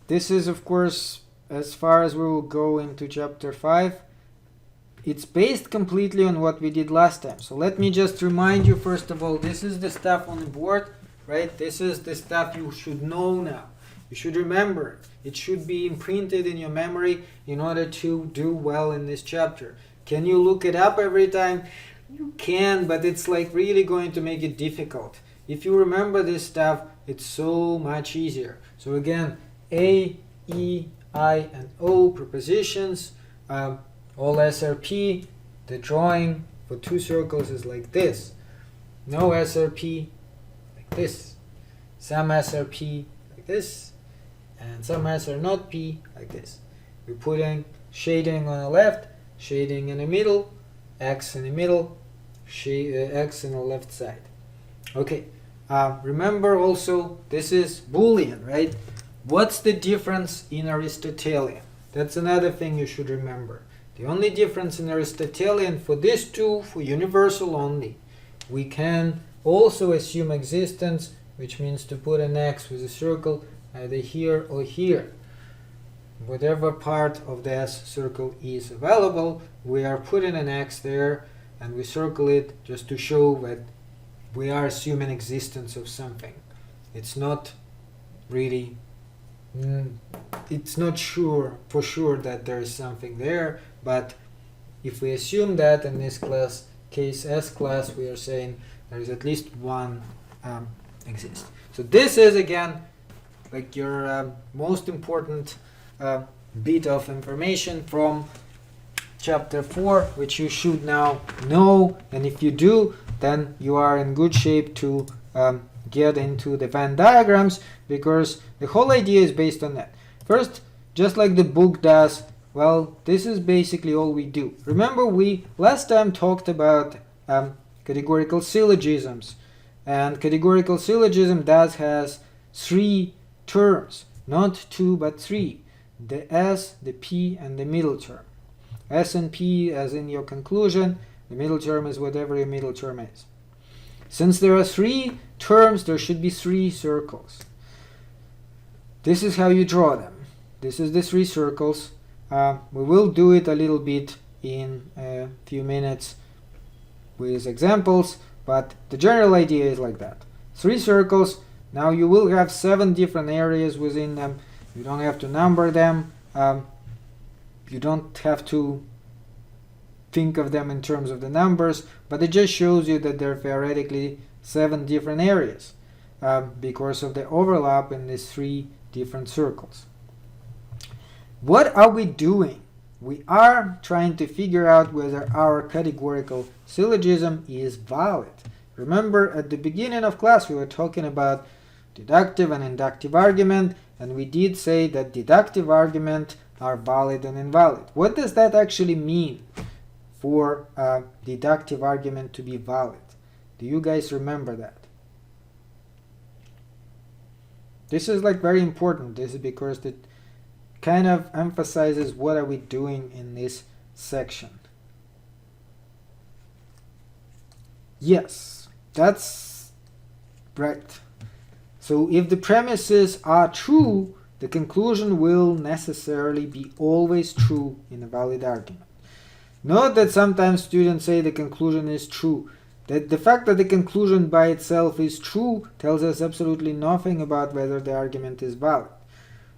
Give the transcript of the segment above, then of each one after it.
this is, of course, as far as we will go into chapter 5. It's based completely on what we did last time. So let me just remind you, first of all, this is the stuff on the board, right? This is the stuff you should know now. You should remember it. It should be imprinted in your memory in order to do well in this chapter. Can you look it up every time? You can, but it's like really going to make it difficult. If you remember this stuff, it's so much easier. So again, A, E, I, and O prepositions, all SRP, the drawing for two circles is like this. No SRP, like this. Some SRP, like this. And some S are not P, like this. We're putting shading on the left, shading in the middle, X in the middle, X in the left side. Okay, remember also, this is Boolean, right? What's the difference in Aristotelian? That's another thing you should remember. The only difference in Aristotelian for these two, for universal only, we can also assume existence, which means to put an X with a circle either here or here. Whatever part of the S circle is available, we are putting an X there and we circle it just to show that we are assuming existence of something. It's not really, it's not sure for sure that there is something there, but if we assume that in this case S class, we are saying there is at least one exists. So this is again like your most important bit of information from chapter 4, which you should now know, and if you do, then you are in good shape to get into the Venn diagrams, because the whole idea is based on that. First, just like the book does, well, this is basically all we do. Remember, we last time talked about categorical syllogisms, and categorical syllogism has 3 terms, not 2 but 3. The S, the P, and the middle term. S and P as in your conclusion, the middle term is whatever your middle term is. Since there are 3 terms, there should be 3 circles. This is how you draw them. This is the 3 circles. We will do it a little bit in a few minutes with examples, but the general idea is like that. 3 circles. Now you will have 7 different areas within them. You don't have to number them. You don't have to think of them in terms of the numbers, but it just shows you that there are theoretically 7 different areas because of the overlap in these 3 different circles. What are we doing? We are trying to figure out whether our categorical syllogism is valid. Remember, at the beginning of class, we were talking about deductive and inductive argument, and we did say that deductive argument are valid and invalid. What does that actually mean for a deductive argument to be valid? Do you guys remember that? This is like very important. This is because it kind of emphasizes what are we doing in this section. Yes, that's right. So if the premises are true, the conclusion will necessarily be always true in a valid argument. Note that sometimes students say the conclusion is true. That the fact that the conclusion by itself is true tells us absolutely nothing about whether the argument is valid.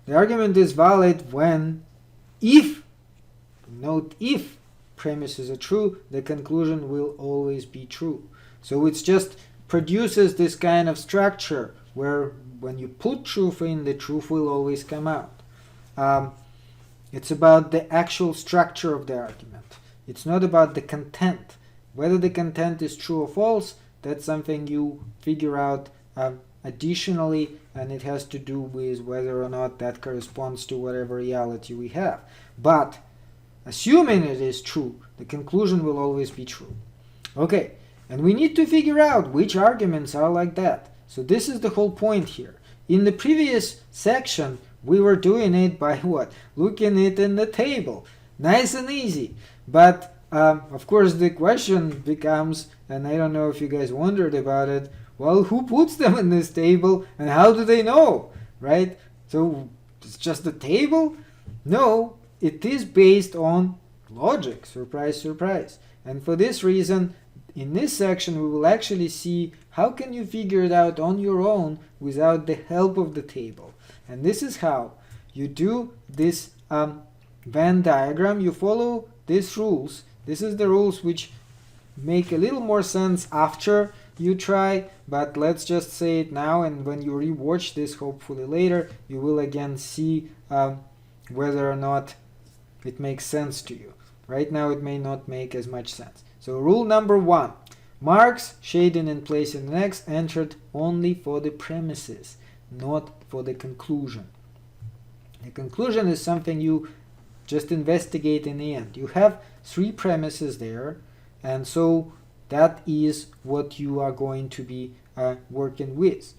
The argument is valid when, if premises are true, the conclusion will always be true. So it just produces this kind of structure where when you put truth in, the truth will always come out. It's about the actual structure of the argument. It's not about the content. Whether the content is true or false, that's something you figure out additionally, and it has to do with whether or not that corresponds to whatever reality we have. But assuming it is true, the conclusion will always be true. Okay, and we need to figure out which arguments are like that. So this is the whole point here. In the previous section, we were doing it by what? Looking it in the table. Nice and easy. But of course the question becomes, and I don't know if you guys wondered about it, well, who puts them in this table and how do they know, right? So it's just a table? No, it is based on logic. Surprise, surprise. And for this reason, in this section, we will actually see how can you figure it out on your own without the help of the table. And this is how you do this Venn diagram. You follow these rules. This is the rules which make a little more sense after you try, but let's just say it now, and when you rewatch this, hopefully later, you will again see whether or not it makes sense to you. Right now it may not make as much sense. So rule number 1, marks, shading and placing an X entered only for the premises, not for the conclusion. The conclusion is something you just investigate in the end. You have 3 premises there, and so that is what you are going to be working with.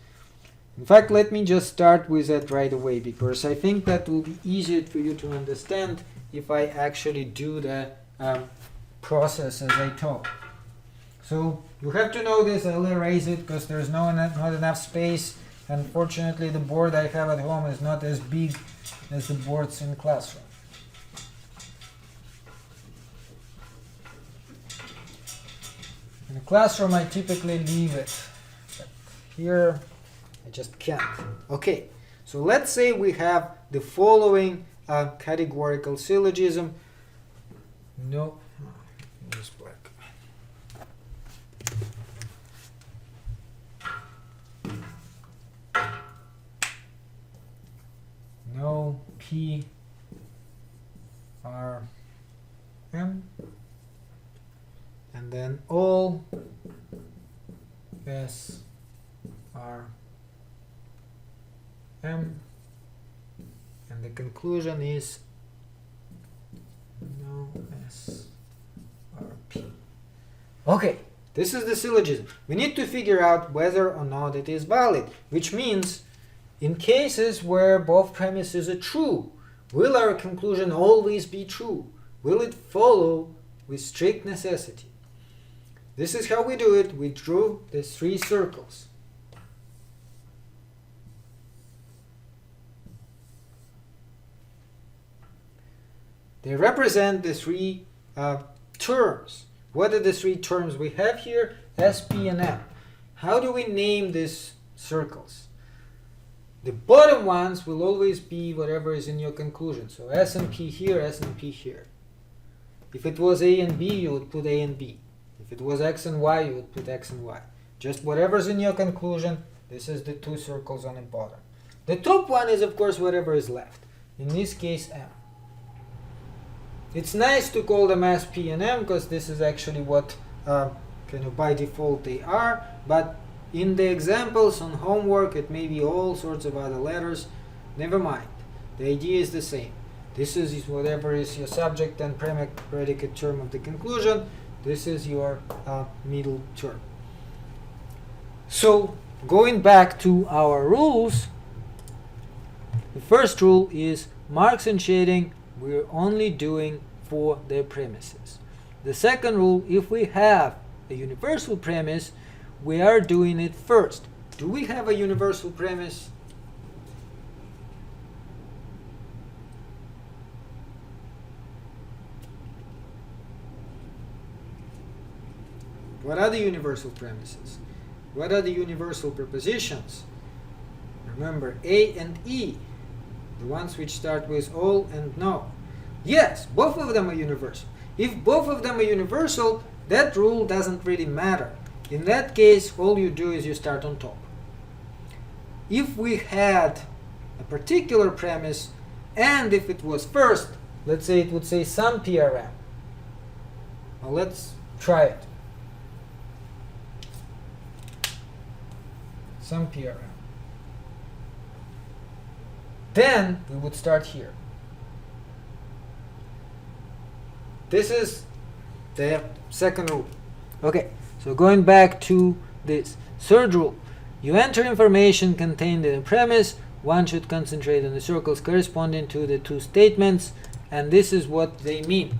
In fact, let me just start with that right away, because I think that will be easier for you to understand if I actually do the process as I talk. So you have to know this. I'll erase it because there's not enough space. Unfortunately, the board I have at home is not as big as the boards in classroom. In the classroom, I typically leave it, but here I just can't. Okay, so let's say we have the following categorical syllogism. No, use black. No P R M. And then all S R M, and the conclusion is no S R P. Okay, this is the syllogism. We need to figure out whether or not it is valid, which means in cases where both premises are true, will our conclusion always be true? Will it follow with strict necessity? This is how we do it. We drew the 3 circles. They represent the 3 terms. What are the 3 terms we have here? S, P, and M. How do we name these circles? The bottom ones will always be whatever is in your conclusion. So S and P here, S and P here. If it was A and B, you would put A and B. If it was X and Y, you would put X and Y. Just whatever's in your conclusion, this is the 2 circles on the bottom. The top one is, of course, whatever is left. In this case, M. It's nice to call them S, P, and M, because this is actually what kind of by default they are. But in the examples on homework, it may be all sorts of other letters. Never mind. The idea is the same. This is whatever is your subject and predicate term of the conclusion. This is your middle term. So, going back to our rules, the first rule is marks and shading we're only doing for their premises. The second rule, if we have a universal premise, we are doing it first. Do we have a universal premise? What are the universal premises? What are the universal prepositions? Remember, A and E, the ones which start with all and no. Yes, both of them are universal. If both of them are universal, that rule doesn't really matter. In that case, all you do is you start on top. If we had a particular premise, and if it was first, let's say it would say some PRM. Well, let's try it. Some PRM. Then we would start here. This is the second rule. Okay, so going back to this third rule. You enter information contained in a premise. One should concentrate on the circles corresponding to the 2 statements, and this is what they mean.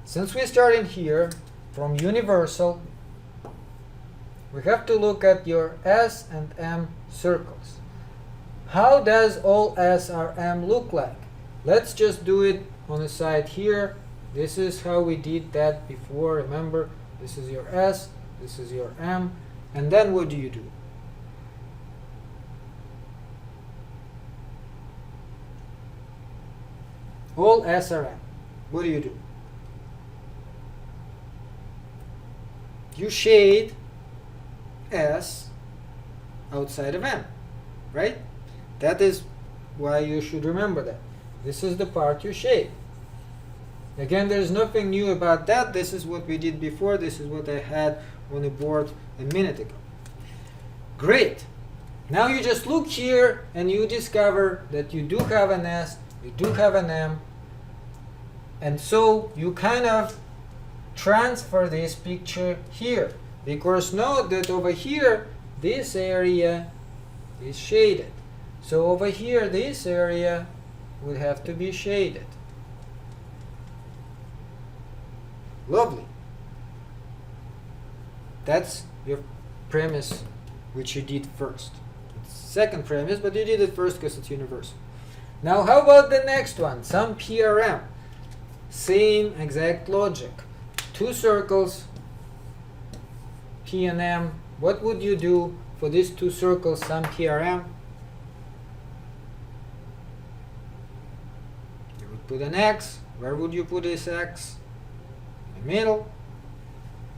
Since we're starting here from universal, we have to look at your S and M circles. how does all SRM look like? Let's just do it on the side here. This is how we did that before. Remember, this is your S, this is your M, and then what do you do? All SRM. What do you do? You shade S outside of M, right? That is why you should remember that. This is the part you shade. Again, there's nothing new about that. This is what we did before. This is what I had on the board a minute ago. Great. Now you just look here and you discover that you do have an S, you do have an M, and so you kind of transfer this picture here, because note that over here this area is shaded. So over here this area would have to be shaded. Lovely. That's your premise, which you did first. It's second premise, but you did it first because it's universal. Now how about the next one? Some PRM. Same exact logic. Two circles, P and M. What would you do for these two circles, some PRM? You would put an X. Where would you put this X? In the middle.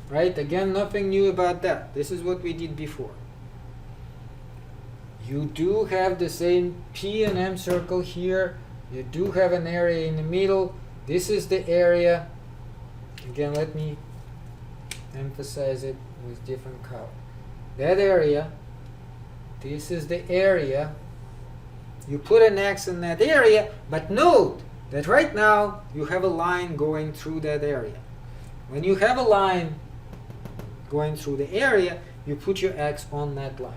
Right? Again, nothing new about that. This is what we did before. You do have the same P and M circle here. You do have an area in the middle. This is the area. Again, let me emphasize it with different color. That area, this is the area. You put an X in that area, but note that right now you have a line going through that area. When you have a line going through the area, you put your X on that line.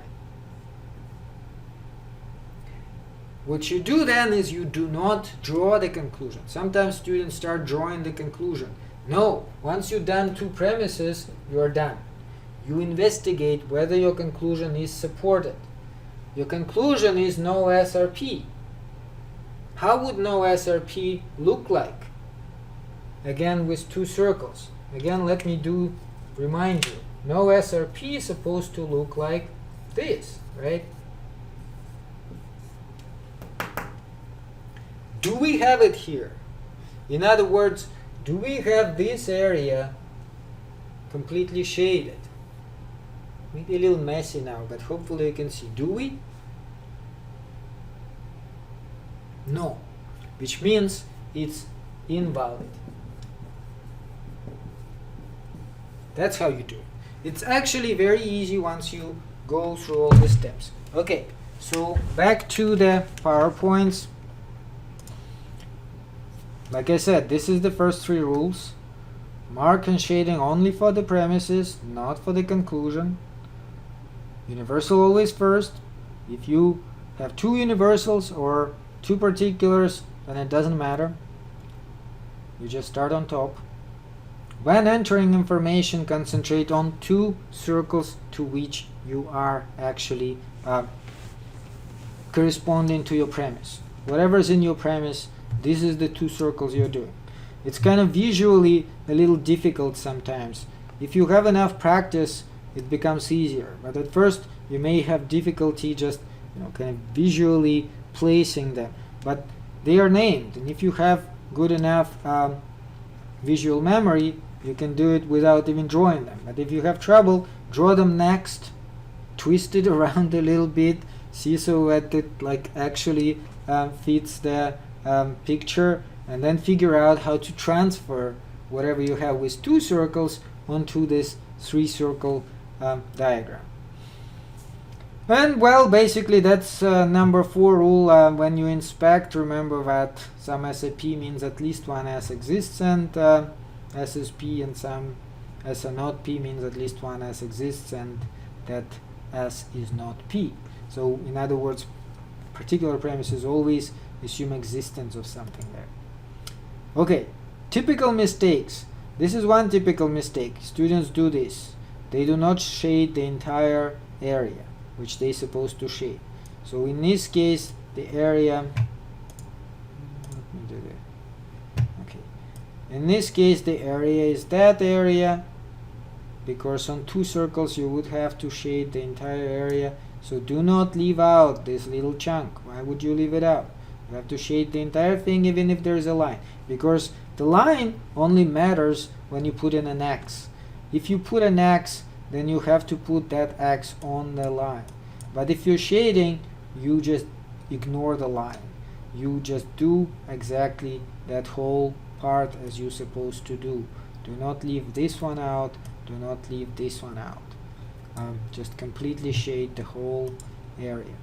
What you do then is you do not draw the conclusion. Sometimes students start drawing the conclusion. No, once you've done two premises, you are done. You investigate whether your conclusion is supported. Your conclusion is no SRP. How would no SRP look like? Again, with two circles. Again, let me remind you. No SRP is supposed to look like this, right? Do we have it here? In other words, do we have this area completely shaded? Maybe a little messy now, but hopefully you can see. Do we? No, which means it's invalid. That's how you do it. It's actually very easy once you go through all the steps. Okay, so back to the PowerPoints. Like I said, this is the first three rules. Mark and shading only for the premises, not for the conclusion. Universal always first. If you have two universals or two particulars, then it doesn't matter. You just start on top. When entering information, concentrate on two circles to which you are actually corresponding to your premise. Whatever's in your premise, this is the two circles you're doing. It's kind of visually a little difficult sometimes. If you have enough practice, it becomes easier. But at first, you may have difficulty just, kind of visually placing them. But they are named, and if you have good enough visual memory, you can do it without even drawing them. But if you have trouble, draw them next, twist it around a little bit, see so that it like actually fits the picture, and then figure out how to transfer whatever you have with two circles onto this three-circle diagram. And well, basically that's number 4 rule. When you inspect, remember that some SAP means at least one S exists, and SSP and some S are not P means at least one S exists, and that S is not P. So in other words, particular premises always assume existence of something there. Okay, typical mistakes. This is one typical mistake. Students do this. They do not shade the entire area which they're supposed to shade. So in this case, the area, okay. In this case, the area is that area, because on two circles you would have to shade the entire area. So do not leave out this little chunk. Why would you leave it out? You have to shade the entire thing even if there's a line, because the line only matters when you put in an X. If you put an X, then you have to put that X on the line. But if you're shading, you just ignore the line. You just do exactly that whole part as you're supposed to do. Do not leave this one out. Do not leave this one out. Just completely shade the whole area.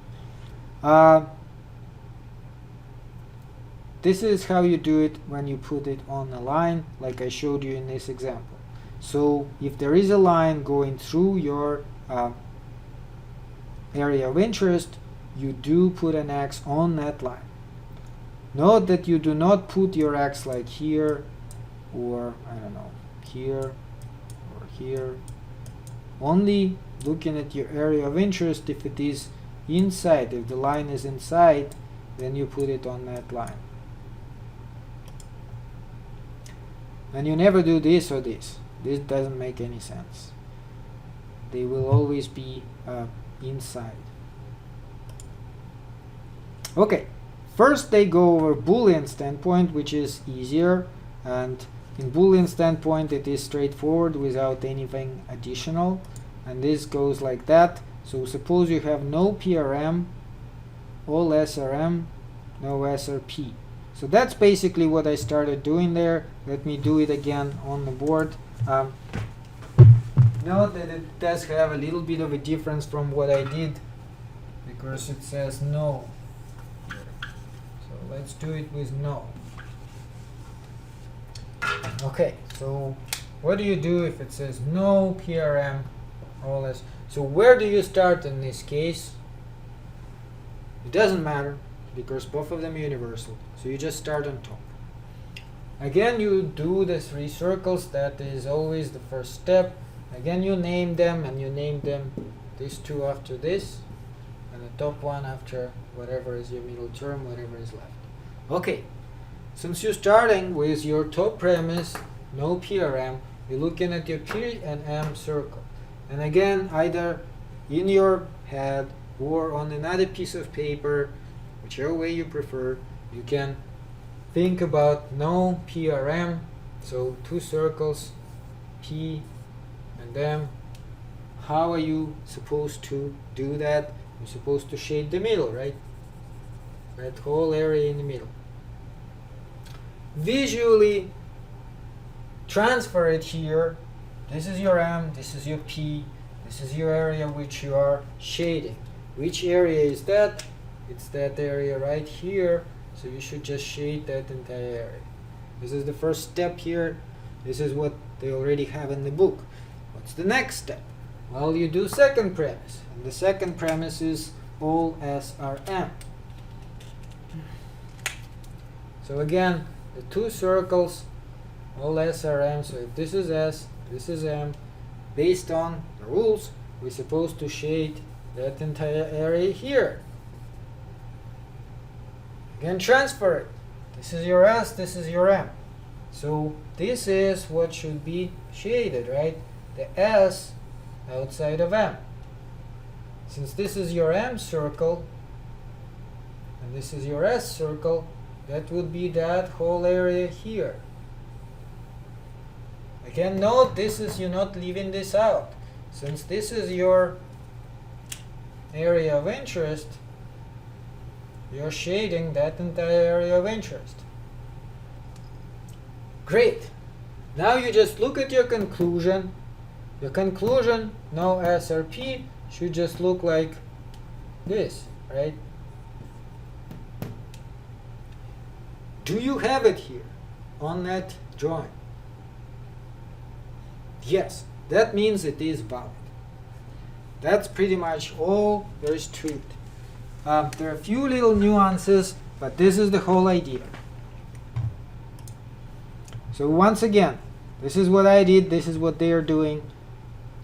This is how you do it when you put it on a line, like I showed you in this example. So if there is a line going through your area of interest, you do put an X on that line. Note that you do not put your X like here, or I don't know, here, or here. Only looking at your area of interest if it is inside. If the line is inside, then you put it on that line. And you never do this or this. This doesn't make any sense. They will always be inside. Okay, first they go over Boolean standpoint, which is easier, and in Boolean standpoint it is straightforward without anything additional, and this goes like that. So suppose you have no PRM, all SRM, no SRP. So that's basically what I started doing there. Let me do it again on the board. Note that it does have a little bit of a difference from what I did, because it says no. So let's do it with no. Okay, so what do you do if it says no PRM, all this? So where do you start in this case? It doesn't matter, because both of them are universal. So you just start on top. Again, you do the 3 circles. That is always the first step. Again, you name them, and you name them these 2 after this, and the top one after whatever is your middle term, whatever is left. Okay, since you're starting with your top premise, no PRM, you're looking at your P and M circle. And again, either in your head or on another piece of paper, whichever way you prefer, you can think about no PRM, so 2 circles, P and M. How are you supposed to do that? You're supposed to shade the middle, right? That whole area in the middle. Visually transfer it here. This is your M, this is your P, this is your area which you are shading. Which area is that? It's that area right here. So you should just shade that entire area. This is the first step here. This is what they already have in the book. What's the next step? Well, you do second premise. And the second premise is all SRM. So again, the 2 circles, all SRM. So if this is S, this is M. Based on the rules, we're supposed to shade that entire area here. Again, transfer it. This is your S, this is your M. So this is what should be shaded, right? The S outside of M. Since this is your M circle, and this is your S circle, that would be that whole area here. Again, note this is, you're not leaving this out. Since this is your area of interest, you're shading that entire area of interest. Great. Now you just look at your conclusion. Your conclusion, no SRP, should just look like this, right? Do you have it here on that drawing? Yes, that means it is valid. That's pretty much all there is to it. There are a few little nuances, but this is the whole idea. So once again, this is what I did, this is what they are doing.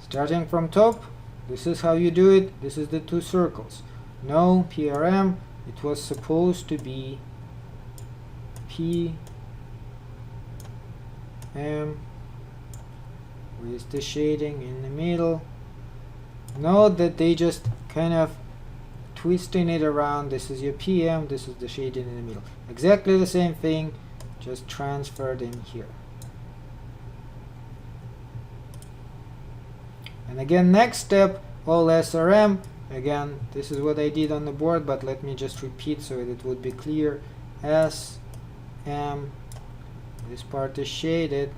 Starting from top, this is how you do it, this is the 2 circles. No, PRM, it was supposed to be PM with the shading in the middle. Note that they just kind of twisting it around. This is your PM, this is the shading in the middle. Exactly the same thing, just transferred in here. And again, next step, all SRM. Again, this is what I did on the board, but let me just repeat so that it would be clear. S, M, this part is shaded.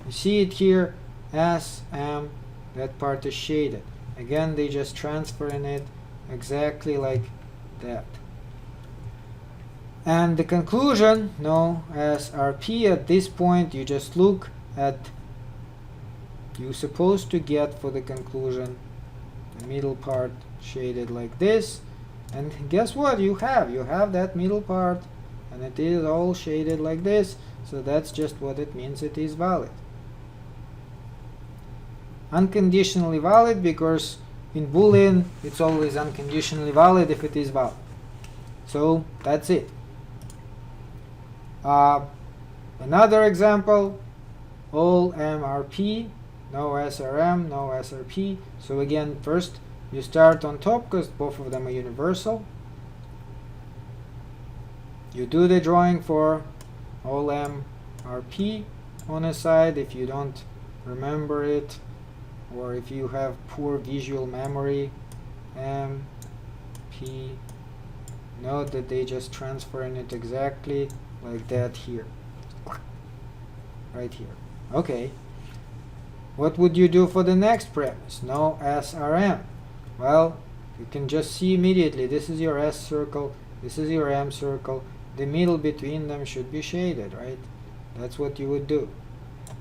You see it here, S, M, that part is shaded. Again, they just transferring it exactly like that. And the conclusion, no SRP, at this point you just look at, you're supposed to get for the conclusion the middle part shaded like this, and guess what you have that middle part, and it is all shaded like this, so that's just what it means, it is valid. Unconditionally valid, because in Boolean it's always unconditionally valid if it is valid. So that's it. Another example, all MRP, no SRM, no SRP. So again, first you start on top because both of them are universal. You do the drawing for all MRP on a side if you don't remember it, or if you have poor visual memory. MP, note that they just transferring it exactly like that here, right here. Okay, what would you do for the next premise? No SRM. Well, you can just see immediately, this is your S circle, this is your M circle, the middle between them should be shaded, right? That's what you would do.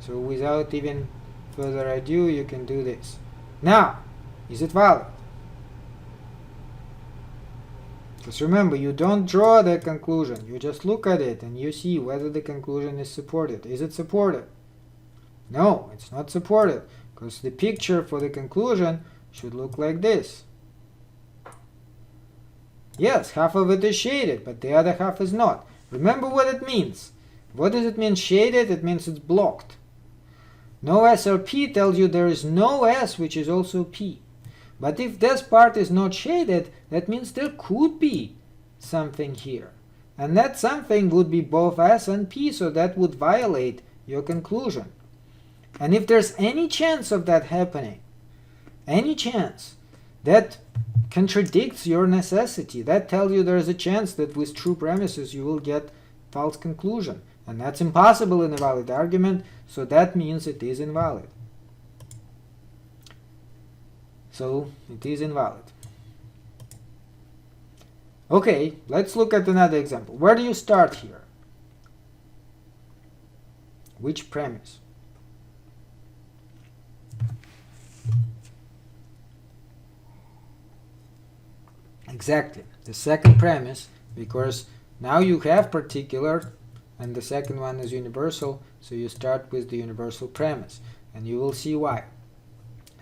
So without even further ado, you can do this. Now, is it valid? Because remember, you don't draw the conclusion, you just look at it and you see whether the conclusion is supported. Is it supported? No, it's not supported, because the picture for the conclusion should look like this. Yes, half of it is shaded, but the other half is not. Remember what it means. What does it mean shaded? It means it's blocked. No SRP tells you there is no S, which is also P. But if this part is not shaded, that means there could be something here. And that something would be both S and P, so that would violate your conclusion. And if there's any chance of that happening, any chance, that contradicts your necessity. That tells you there is a chance that with true premises you will get false conclusion. And that's impossible in a valid argument, so that means it is invalid. So it is invalid. Okay, let's look at another example. Where do you start here? Which premise? Exactly, the second premise, because now you have particular and the second one is universal, so you start with the universal premise, and you will see why.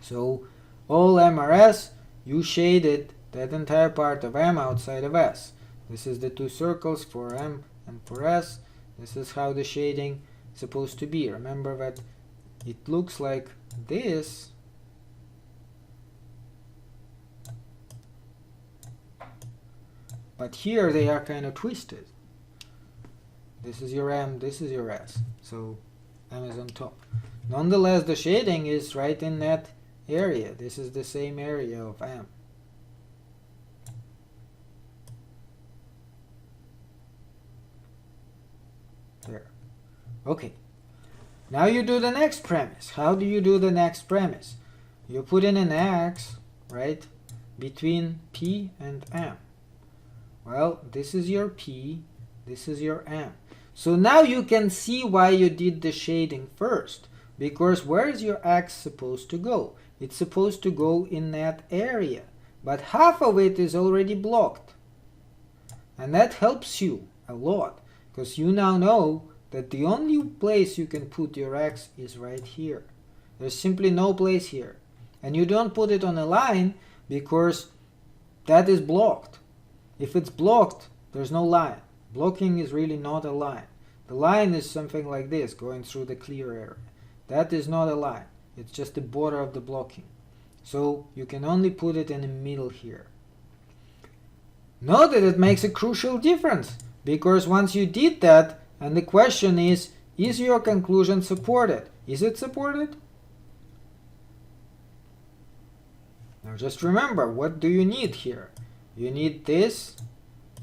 So all MRS, you shaded that entire part of M outside of S. This is the two circles for M and for S. This is how the shading is supposed to be. Remember that it looks like this, but here they are kind of twisted. This is your M, this is your S. So M is on top. Nonetheless, the shading is right in that area. This is the same area of M. There. Okay. Now you do the next premise. How do you do the next premise? You put in an X, right, between P and M. Well, this is your P, this is your M. So now you can see why you did the shading first. Because where is your X supposed to go? It's supposed to go in that area. But half of it is already blocked. And that helps you a lot. Because you now know that the only place you can put your X is right here. There's simply no place here. And you don't put it on a line because that is blocked. If it's blocked, there's no line. Blocking is really not a line. The line is something like this, going through the clear area. That is not a line. It's just the border of the blocking. So you can only put it in the middle here. Note that it makes a crucial difference, because once you did that, and the question is your conclusion supported? Is it supported? Now just remember, what do you need here? You need this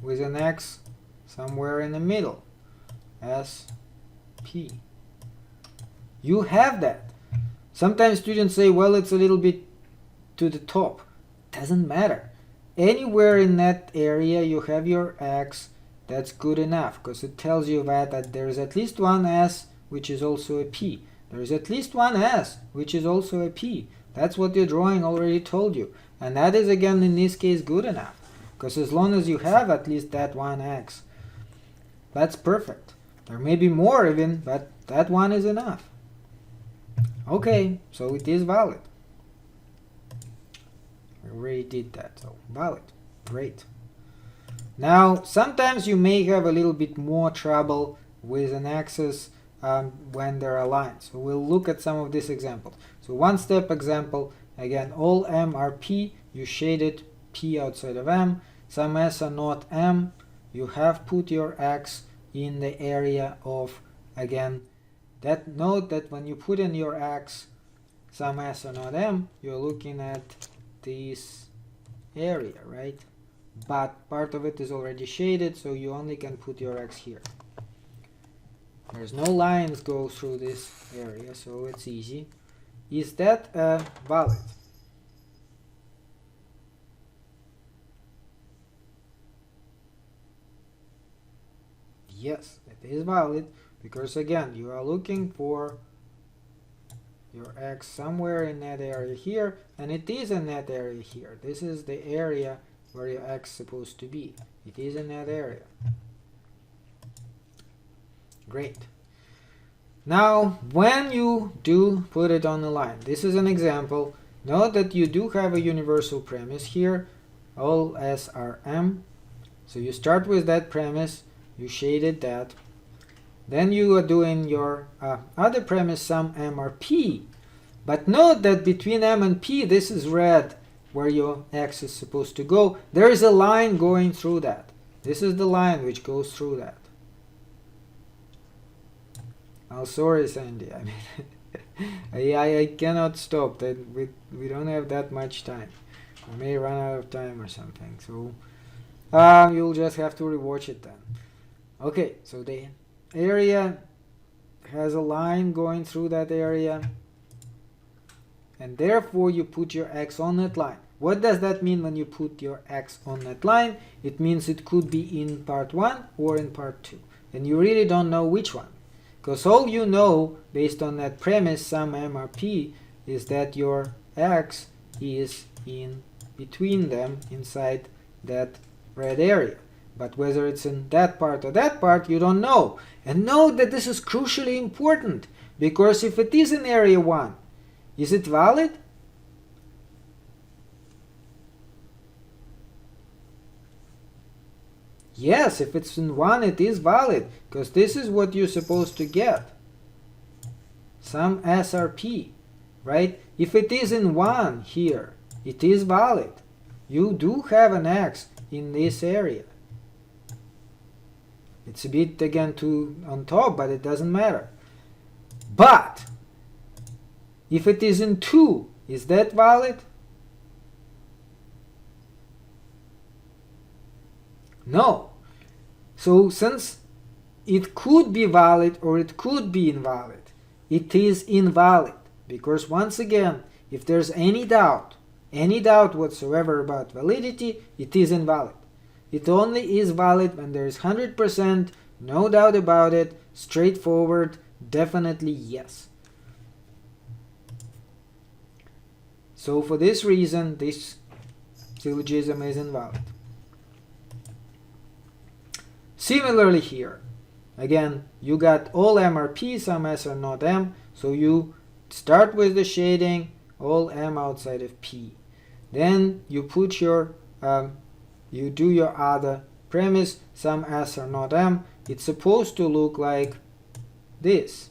with an x somewhere in the middle, as p. You have that. Sometimes students say, well, it's a little bit to the top. Doesn't matter. Anywhere in that area you have your x, that's good enough, because it tells you that there is at least one s which is also a p. There is at least one s which is also a p. That's what your drawing already told you. And that is, again, in this case, good enough. Because as long as you have at least that one x, that's perfect. There may be more even, but that one is enough. Okay, so it is valid. We already did that, so valid. Great. Now, sometimes you may have a little bit more trouble with an axis when there are lines. So we'll look at some of these examples. So one step example, again, all m are p, you shaded p outside of m, some s are not m, you have put your x in the area of, again, that note that when you put in your x, some s are not m, you're looking at this area, right? But part of it is already shaded, so you only can put your x here. There's no lines go through this area, so it's easy. Is that valid? Yes, it is valid, because again, you are looking for your x somewhere in that area here, and it is in that area here. This is the area where your x is supposed to be. It is in that area. Great. Now, when you do put it on the line, this is an example. Note that you do have a universal premise here. All s are m. So you start with that premise. You shaded that. Then you are doing your other premise, some m are p. But note that between m and p, this is red, where your x is supposed to go. There is a line going through that. This is the line which goes through that. Oh, sorry, Sandy. I mean, I cannot stop. That we don't have that much time. We may run out of time or something. So you'll just have to rewatch it then. Okay, so the area has a line going through that area, and therefore you put your x on that line. What does that mean when you put your x on that line? It means it could be in part 1 or in part 2, and you really don't know which one. Because all you know, based on that premise, some m are p, is that your x is in between them inside that red area. But whether it's in that part or that part, you don't know. And note that this is crucially important, because if it is in area 1, is it valid? Yes, if it's in 1, it is valid, because this is what you're supposed to get. Some SRP, right? If it is in 1 here, it is valid. You do have an X in this area. It's a bit, again, too on top, but it doesn't matter. But if it is in 2, is that valid? No. So since it could be valid or it could be invalid, it is invalid. Because once again, if there's any doubt whatsoever about validity, it is invalid. It only is valid when there is 100%, no doubt about it, straightforward, definitely yes. So for this reason, this syllogism is invalid. Similarly here, again, you got all M are P, some S are not M, so you start with the shading, all m outside of P. Then you put your, you do your other premise, some s are not m. It's supposed to look like this,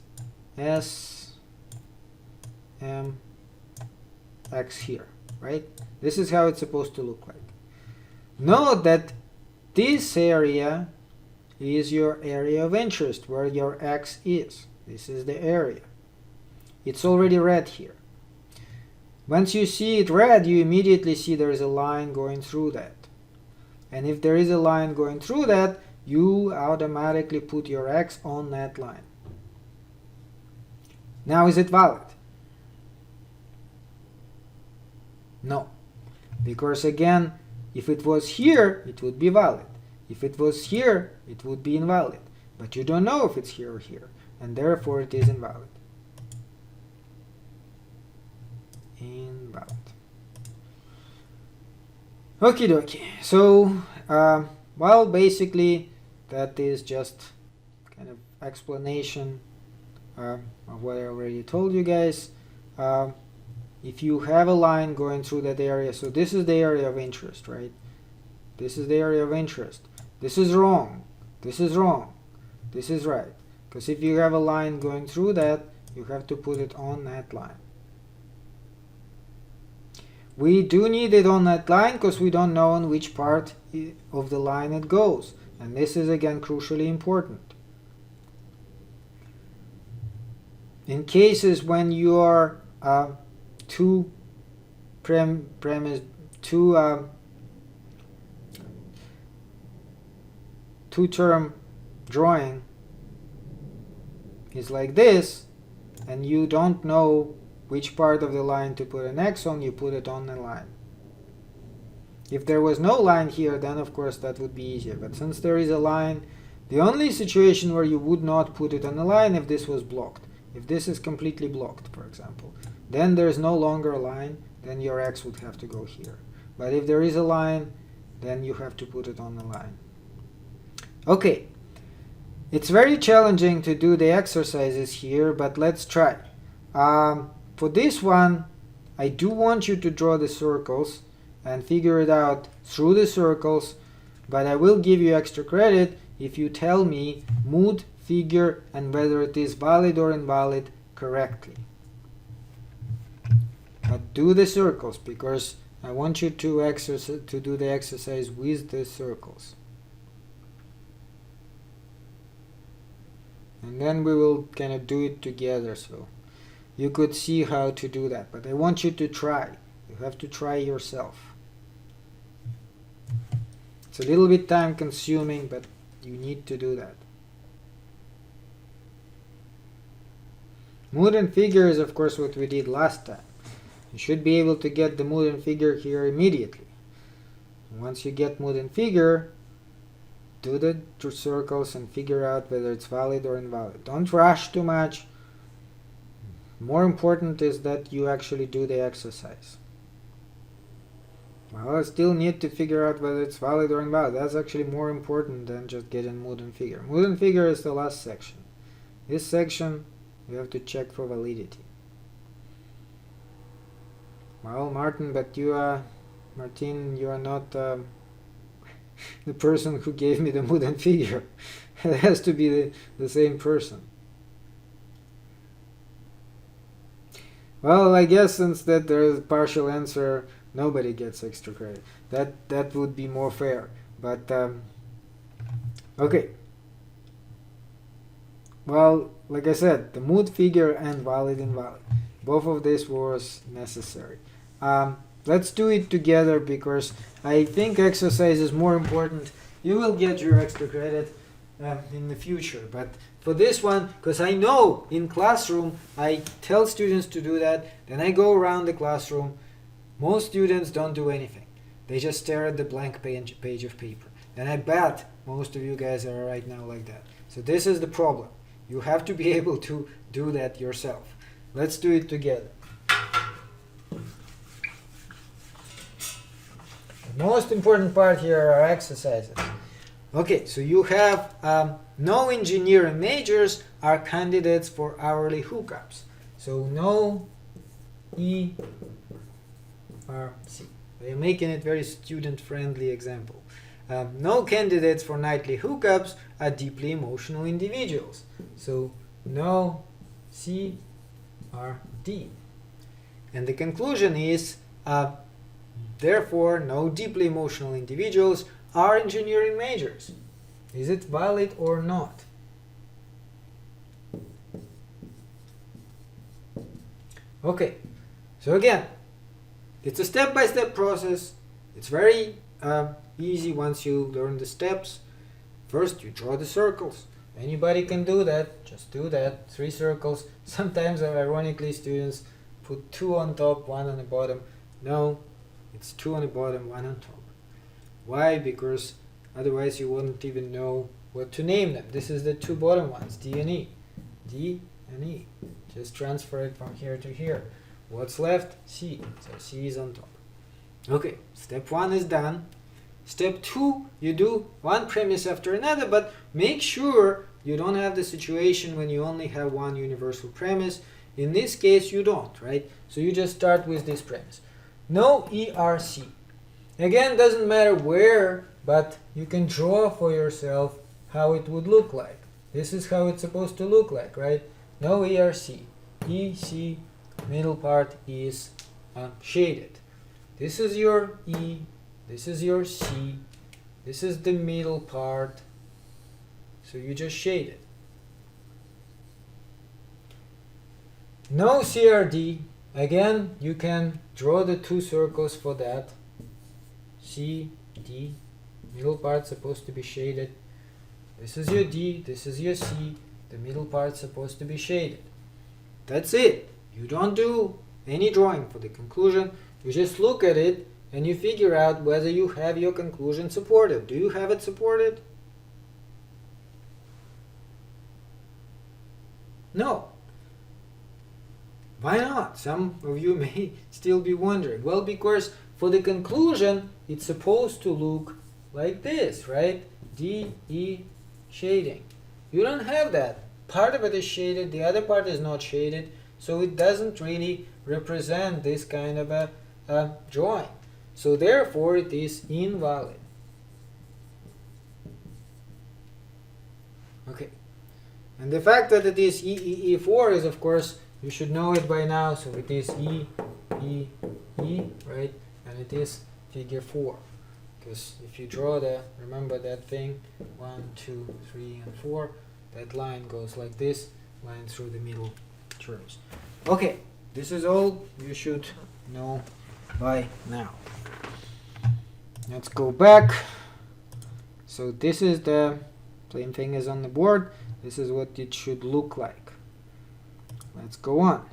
s, m, x here, right? This is how it's supposed to look like. Note that this area is your area of interest, where your x is. This is the area. It's already red here. Once you see it red, you immediately see there is a line going through that. And if there is a line going through that, you automatically put your x on that line. Now, is it valid? No. Because again, if it was here, it would be valid. If it was here, it would be invalid. But you don't know if it's here or here, and therefore it is invalid. Invalid. Okie dokie. So, well, basically, that is just kind of explanation of what I already told you guys. If you have a line going through that area, so this is the area of interest, right? This is the area of interest. This is wrong. This is wrong. This is right. Because if you have a line going through that, you have to put it on that line. We do need it on that line because we don't know on which part of the line it goes. And this is again crucially important. In cases when you are two term drawing is like this, and you don't know which part of the line to put an X on, you put it on the line. If there was no line here, then of course that would be easier. But since there is a line, the only situation where you would not put it on the line if this was blocked. If this is completely blocked, for example, then there's no longer a line, then your X would have to go here. But if there is a line, then you have to put it on the line. Okay, it's very challenging to do the exercises here, but let's try. For this one, I do want you to draw the circles and figure it out through the circles, but I will give you extra credit if you tell me mood, figure, and whether it is valid or invalid correctly. But do the circles, because I want you to do the exercise with the circles. And then we will kind of do it together, so you could see how to do that. But I want you to try. You have to try yourself. It's a little bit time consuming, but you need to do that. Mood and figure is of course what we did last time. You should be able to get the mood and figure here immediately. Once you get mood and figure, do the circles and figure out whether it's valid or invalid. Don't rush too much. More important is that you actually do the exercise. Well, I still need to figure out whether it's valid or invalid. That's actually more important than just getting mood and figure. Mood and figure is the last section. This section, you have to check for validity. Well, Martin, but you are, Martin, you are not the person who gave me the mood and figure. It has to be the same person. Well, I guess since that there is a partial answer, nobody gets extra credit. That would be more fair. But okay. Well, like I said, the mood, figure, and valid, invalid. Both of this was necessary. Let's do it together because I think exercise is more important. You will get your extra credit in the future. But for this one, because I know in classroom, I tell students to do that. Then I go around the classroom. Most students don't do anything. They just stare at the blank page of paper. And I bet most of you guys are right now like that. So this is the problem. You have to be able to do that yourself. Let's do it together. The most important part here are exercises. Okay, so you have no engineering majors are candidates for hourly hookups. So no E, R, C. They're making it very student-friendly example. No candidates for nightly hookups are deeply emotional individuals. So no C, R, D. And the conclusion is, therefore, no deeply emotional individuals are engineering majors. Is it valid or not? Okay, so again, it's a step-by-step process. It's very easy once you learn the steps. First, you draw the circles. Anybody can do that. Just do that. 3 circles. Sometimes, ironically, students put 2 on top, 1 on the bottom. No, it's 2 on the bottom, 1 on top. Why? Because otherwise you wouldn't even know what to name them. This is the 2 bottom ones, D and E. D and E. Just transfer it from here to here. What's left? C. So C is on top. Okay, step 1 is done. Step 2, you do one premise after another, but make sure you don't have the situation when you only have one universal premise. In this case, you don't, right? So you just start with this premise. No ERC. Again, doesn't matter where, but you can draw for yourself how it would look like. This is how it's supposed to look like, right? No ERC. EC, middle part is shaded. This is your E, this is your C, this is the middle part, so you just shade it. No CRD, again, you can draw the 2 circles for that. C, D, middle part supposed to be shaded. This is your D, this is your C, the middle part supposed to be shaded. That's it. You don't do any drawing for the conclusion. You just look at it and you figure out whether you have your conclusion supported. Do you have it supported? No. Why not? Some of you may still be wondering. Well, because for the conclusion, it's supposed to look like this, right? D, E, shading. You don't have that. Part of it is shaded, the other part is not shaded, so it doesn't really represent this kind of a drawing. So therefore, it is invalid. Okay. And the fact that it is E4 is, of course, you should know it by now. So it is E, E, E, right? And it is figure 4. Because if you draw remember that thing, 1, 2, 3, and 4, that line goes like this, line through the middle terms. Okay, this is all you should know by now. Let's go back. So this is the same thing as on the board. This is what it should look like. Let's go on.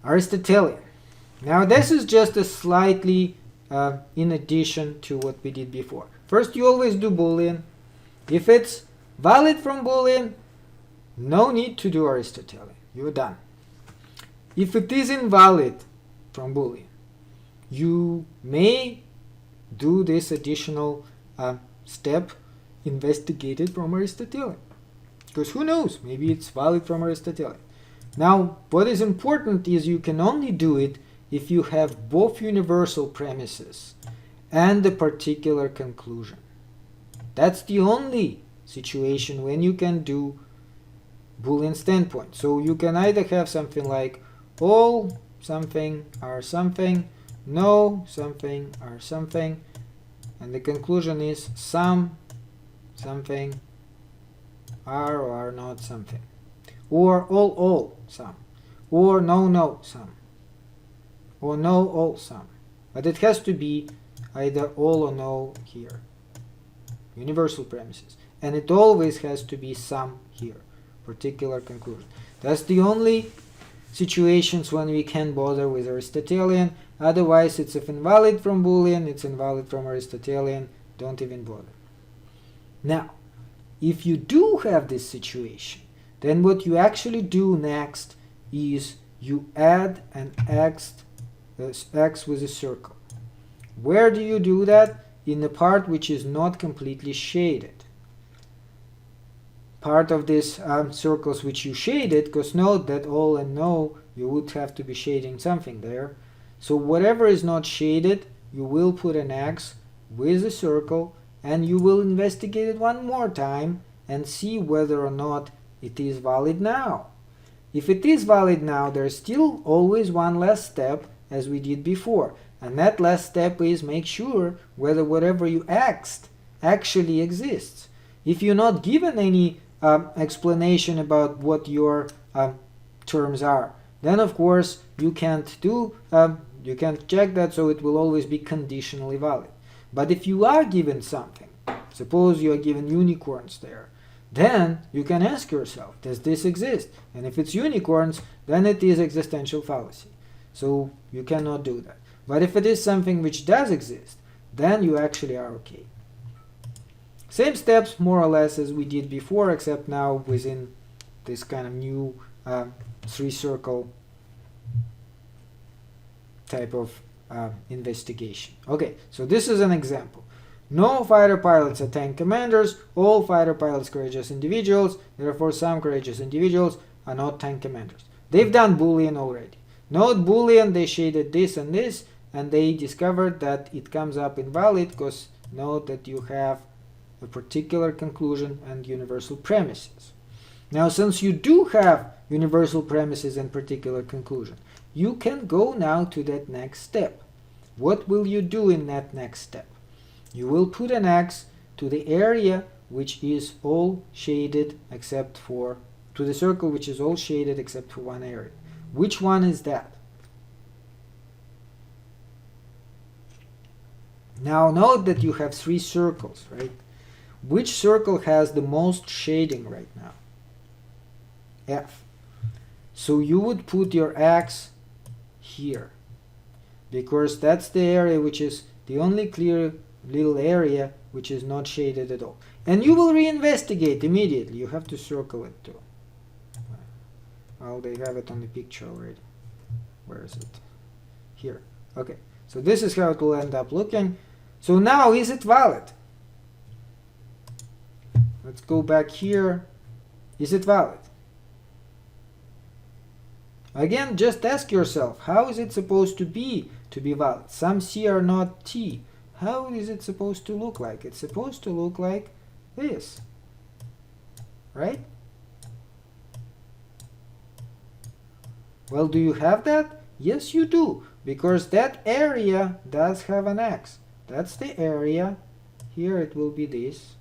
Aristotelian. Now this is just a slightly in addition to what we did before. First, you always do Boolean. If it's valid from Boolean, no need to do Aristotelian. You're done. If it is invalid from Boolean, you may do this additional step, investigated from Aristotelian. Because who knows, maybe it's valid from Aristotelian. Now, what is important is you can only do it if you have both universal premises and the particular conclusion. That's the only situation when you can do Boolean standpoint. So you can either have something like all something are something, no something are something, and the conclusion is some something are or are not something, or all some, or no some, or no all some. But it has to be either all or no here, universal premises, and it always has to be some here, particular conclusion. That's the only situations when we can bother with Aristotelian. Otherwise, it's if invalid from Boolean, it's invalid from Aristotelian. Don't even bother. Now, if you do have this situation, then what you actually do next is you add an x with a circle. Where do you do that? In the part which is not completely shaded. part of these circles which you shaded, because note that all and no, you would have to be shading something there. So whatever is not shaded, you will put an X with a circle, and you will investigate it one more time and see whether or not it is valid now. If it is valid now, there's still always one last step as we did before. And that last step is make sure whether whatever you asked actually exists. If you're not given any explanation about what your terms are, then of course you can't check that, so it will always be conditionally valid. But if you are given something, suppose you are given unicorns there, then you can ask yourself, does this exist? And if it's unicorns, then it is existential fallacy. So you cannot do that. But if it is something which does exist, then you actually are okay. Same steps more or less as we did before, except now within this kind of new three-circle type of investigation. Okay, so this is an example. No fighter pilots are tank commanders. All fighter pilots courageous individuals. Therefore, some courageous individuals are not tank commanders. They've done Boolean already. Note Boolean, they shaded this and this, and they discovered that it comes up invalid because note that you have a particular conclusion and universal premises. Now, since you do have universal premises and particular conclusion, you can go now to that next step. What will you do in that next step? You will put an X to the area which is all shaded except for, to the circle which is all shaded except for one area. Which one is that? Now note that you have three circles, right? Which circle has the most shading right now? F. So you would put your X here, because that's the area which is the only clear little area which is not shaded at all. And you will reinvestigate immediately. You have to circle it too. Well, they have it on the picture already. Where is it? Here. Okay. So this is how it will end up looking. So now, is it valid? Let's go back here. Is it valid? Again, just ask yourself, how is it supposed to be valid? Some C are not T. How is it supposed to look like? It's supposed to look like this, right? Well, do you have that? Yes, you do, because that area does have an X. That's the area. Here it will be this.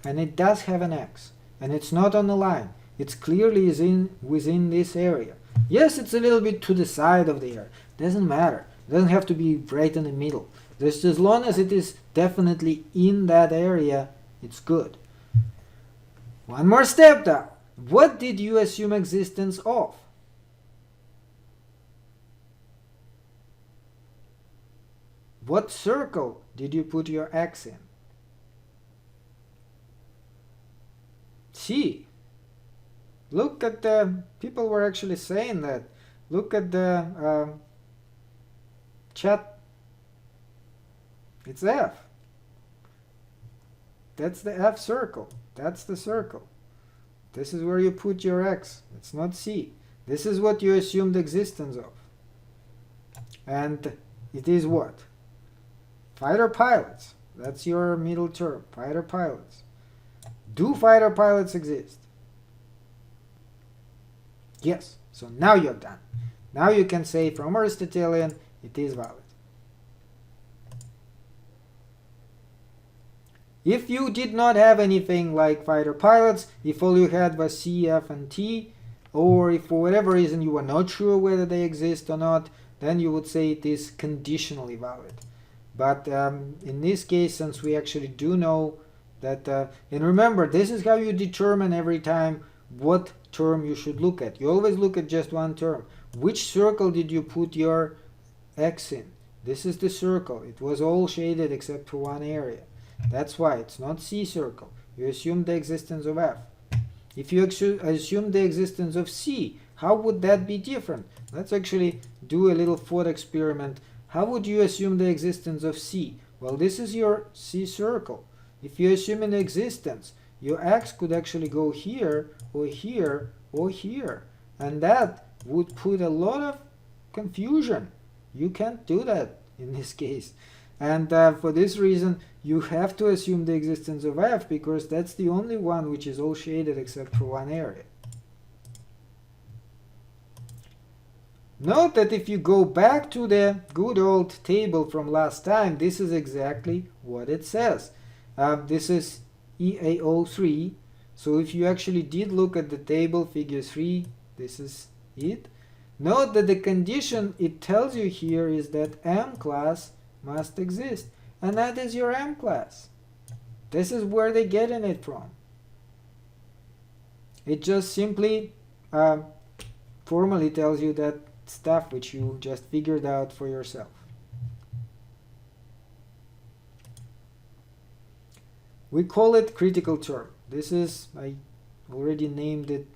And it does have an X. And it's not on the line. It's clearly within this area. Yes, it's a little bit to the side of the area. Doesn't matter. It doesn't have to be right in the middle. Just as long as it is definitely in that area, it's good. One more step down. What did you assume existence of? What circle did you put your X in? C. Look at the, people were actually saying that. Look at the chat. It's F. That's the F circle. That's the circle. This is where you put your X. It's not C. This is what you assumed existence of. And it is what? Fighter pilots. That's your middle term. Fighter pilots. Do fighter pilots exist? Yes. So now you're done. Now you can say from Aristotelian it is valid. If you did not have anything like fighter pilots, if all you had was C, F, and T, or if for whatever reason you were not sure whether they exist or not, then you would say it is conditionally valid. But in this case, since we actually do know that, and remember, this is how you determine every time what term you should look at. You always look at just one term. Which circle did you put your X in? This is the circle. It was all shaded except for one area. That's why it's not C circle. You assume the existence of F. If you assume the existence of C, how would that be different? Let's actually do a little thought experiment. How would you assume the existence of C? Well, this is your C circle. If you assume an existence, your x could actually go here, or here, or here. And that would put a lot of confusion. You can't do that in this case. And for this reason, you have to assume the existence of f, because that's the only one which is all shaded except for one area. Note that if you go back to the good old table from last time, this is exactly what it says. This is EAO3. So if you actually did look at the table, figure 3, this is it. Note that the condition it tells you here is that M class must exist. And that is your M class. This is where they're getting it from. It just simply formally tells you that stuff which you just figured out for yourself. We call it critical term. This is, I already named it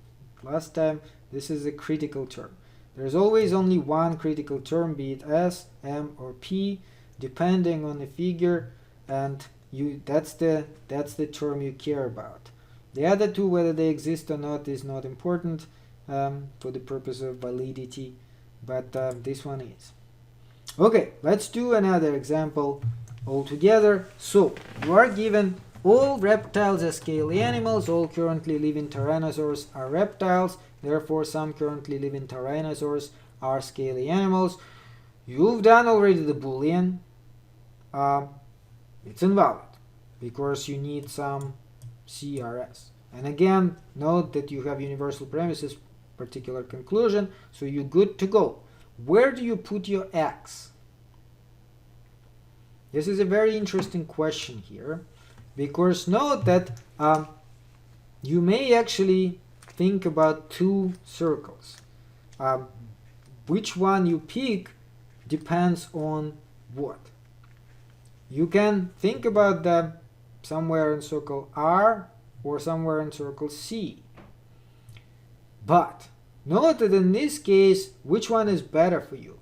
last time, this is a critical term. There's always only one critical term, be it S, M, or P, depending on the figure, and that's the term you care about. The other two, whether they exist or not, is not important for the purpose of validity, but this one is. Okay, let's do another example altogether. So, you are given all reptiles are scaly animals, all currently living tyrannosaurs are reptiles, therefore some currently living tyrannosaurs are scaly animals. You've done already the Boolean. It's invalid because you need some CRS. And again, note that you have universal premises, particular conclusion, so you're good to go. Where do you put your X? This is a very interesting question here, because note that you may actually think about two circles. Which one you pick depends on what. You can think about them somewhere in circle R or somewhere in circle C. But note that in this case, which one is better for you?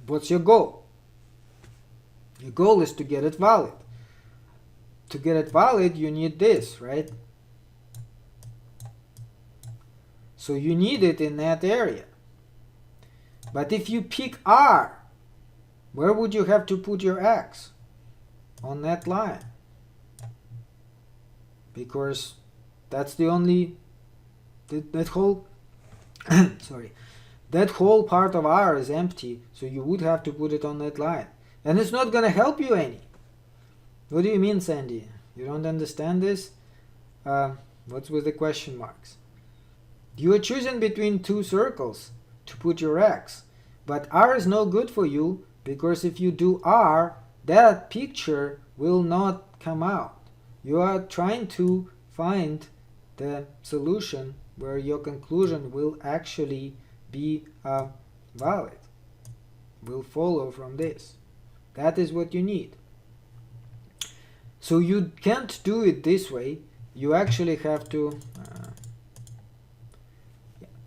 What's your goal? Your goal is to get it valid. To get it valid, you need this, right? So you need it in that area. But if you pick R, where would you have to put your X? On that line. Because that's the only, that whole, sorry, that whole part of R is empty, so you would have to put it on that line. And it's not going to help you any. What do you mean, Sandy? You don't understand this? What's with the question marks? You are choosing between two circles to put your X. But R is no good for you, because if you do R, that picture will not come out. You are trying to find the solution where your conclusion will actually be valid, will follow from this. That is what you need. So you can't do it this way. You actually have to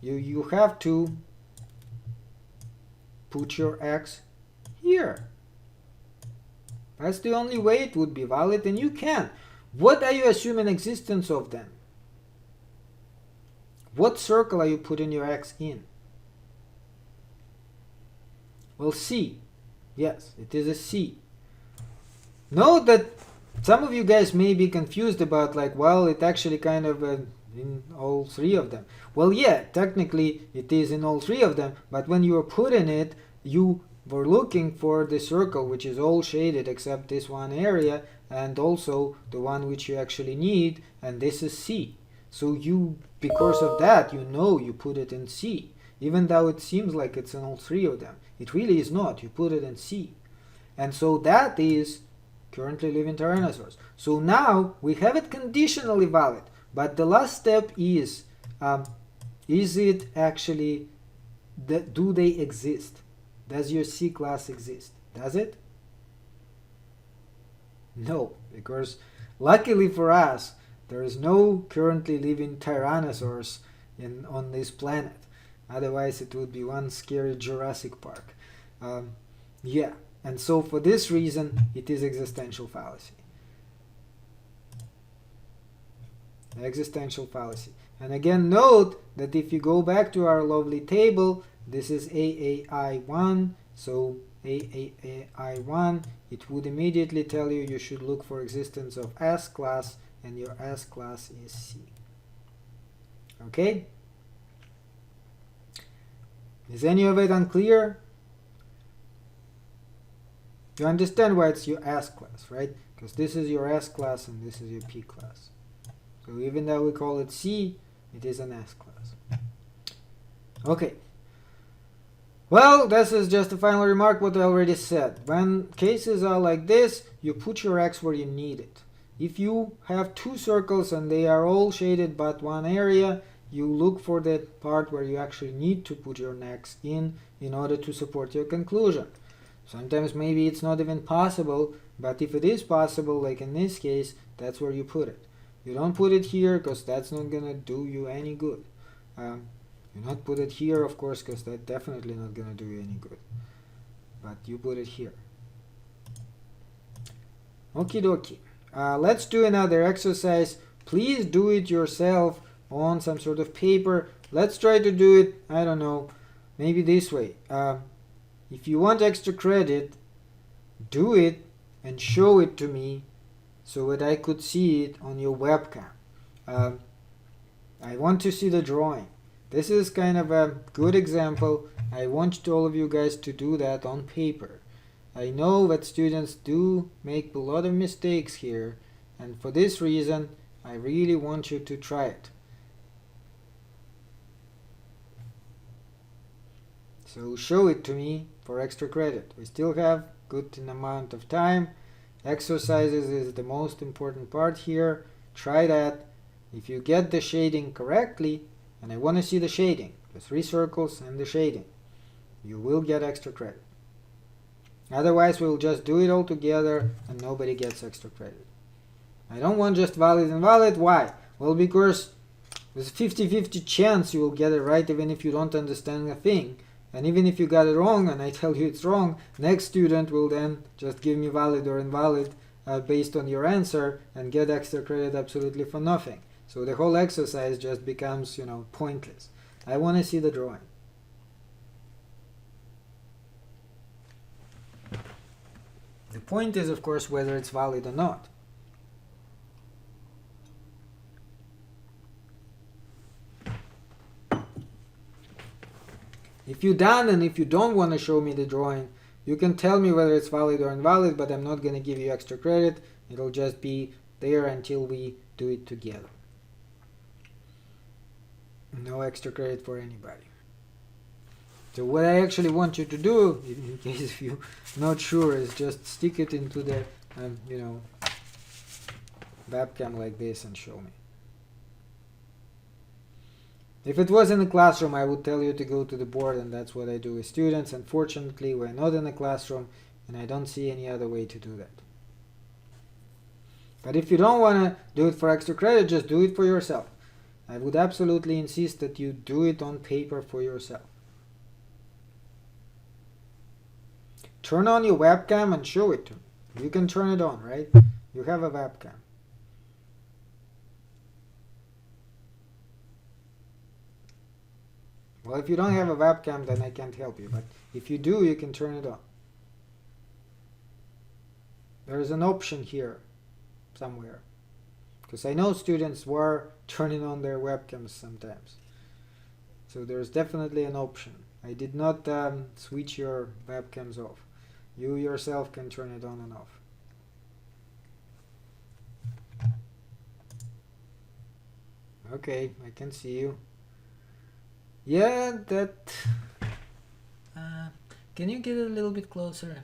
you have to put your X here. That's the only way it would be valid, and you can. What are you assuming existence of then? What circle are you putting your X in? Well, C. Yes, it is a C. Note that some of you guys may be confused about, like, well, it actually kind of in all three of them. Well, yeah, technically it is in all three of them, but when you were putting it, you were looking for the circle which is all shaded except this one area, and also the one which you actually need, and this is C. So you, because of that, you know you put it in C. Even though it seems like it's in all three of them. It really is not. You put it in C. And so that is currently living tyrannosaurs. So now we have it conditionally valid. But the last step is it actually, do they exist? Does your C class exist? Does it? No, because luckily for us, There is no currently living tyrannosaurs on this planet. Otherwise it would be one scary Jurassic Park. Yeah, and so for this reason it is existential fallacy. Existential fallacy. And again, note that if you go back to our lovely table, this is AAI1, so AAI1, it would immediately tell you should look for existence of S class, and your S class is C. Okay? Is any of it unclear? You understand why it's your S class, right? Because this is your S class and this is your P class. So even though we call it C, it is an S class. Okay. Well, this is just a final remark what I already said. When cases are like this, you put your X where you need it. If you have two circles and they are all shaded but one area, you look for that part where you actually need to put your X in order to support your conclusion. Sometimes maybe it's not even possible, but if it is possible, like in this case, that's where you put it. You don't put it here because that's not going to do you any good. You not put it here, of course, because that's definitely not going to do you any good. But you put it here. Okie dokie. Let's do another exercise. Please do it yourself on some sort of paper. Let's try to do it, I don't know, maybe this way. If you want extra credit, do it and show it to me so that I could see it on your webcam. I want to see the drawing. This is kind of a good example. I want all of you guys to do that on paper. I know that students do make a lot of mistakes here, and for this reason, I really want you to try it. So show it to me for extra credit. We still have good amount of time. Exercises is the most important part here. Try that. If you get the shading correctly, and I want to see the shading, the three circles and the shading, you will get extra credit. Otherwise, we'll just do it all together and nobody gets extra credit. I don't want just valid and valid. Why? Well, because there's a 50-50 chance you will get it right even if you don't understand a thing. And even if you got it wrong and I tell you it's wrong, next student will then just give me valid or invalid based on your answer and get extra credit absolutely for nothing. So the whole exercise just becomes, pointless. I want to see the drawing. The point is, of course, whether it's valid or not. If you're done and if you don't want to show me the drawing, you can tell me whether it's valid or invalid, but I'm not going to give you extra credit. It'll just be there until we do it together. No extra credit for anybody. So what I actually want you to do, in case if you're not sure, is just stick it into the, webcam like this and show me. If it was in a classroom, I would tell you to go to the board, and that's what I do with students. Unfortunately, we're not in a classroom, and I don't see any other way to do that. But if you don't want to do it for extra credit, just do it for yourself. I would absolutely insist that you do it on paper for yourself. Turn on your webcam and show it to me. You can turn it on, right? You have a webcam. Well, if you don't have a webcam, then I can't help you. But if you do, you can turn it on. There is an option here somewhere. Because I know students were turning on their webcams sometimes. So there's definitely an option. I did not switch your webcams off. You yourself can turn it on and off. Okay, I can see you. Yeah, that... can you get it a little bit closer?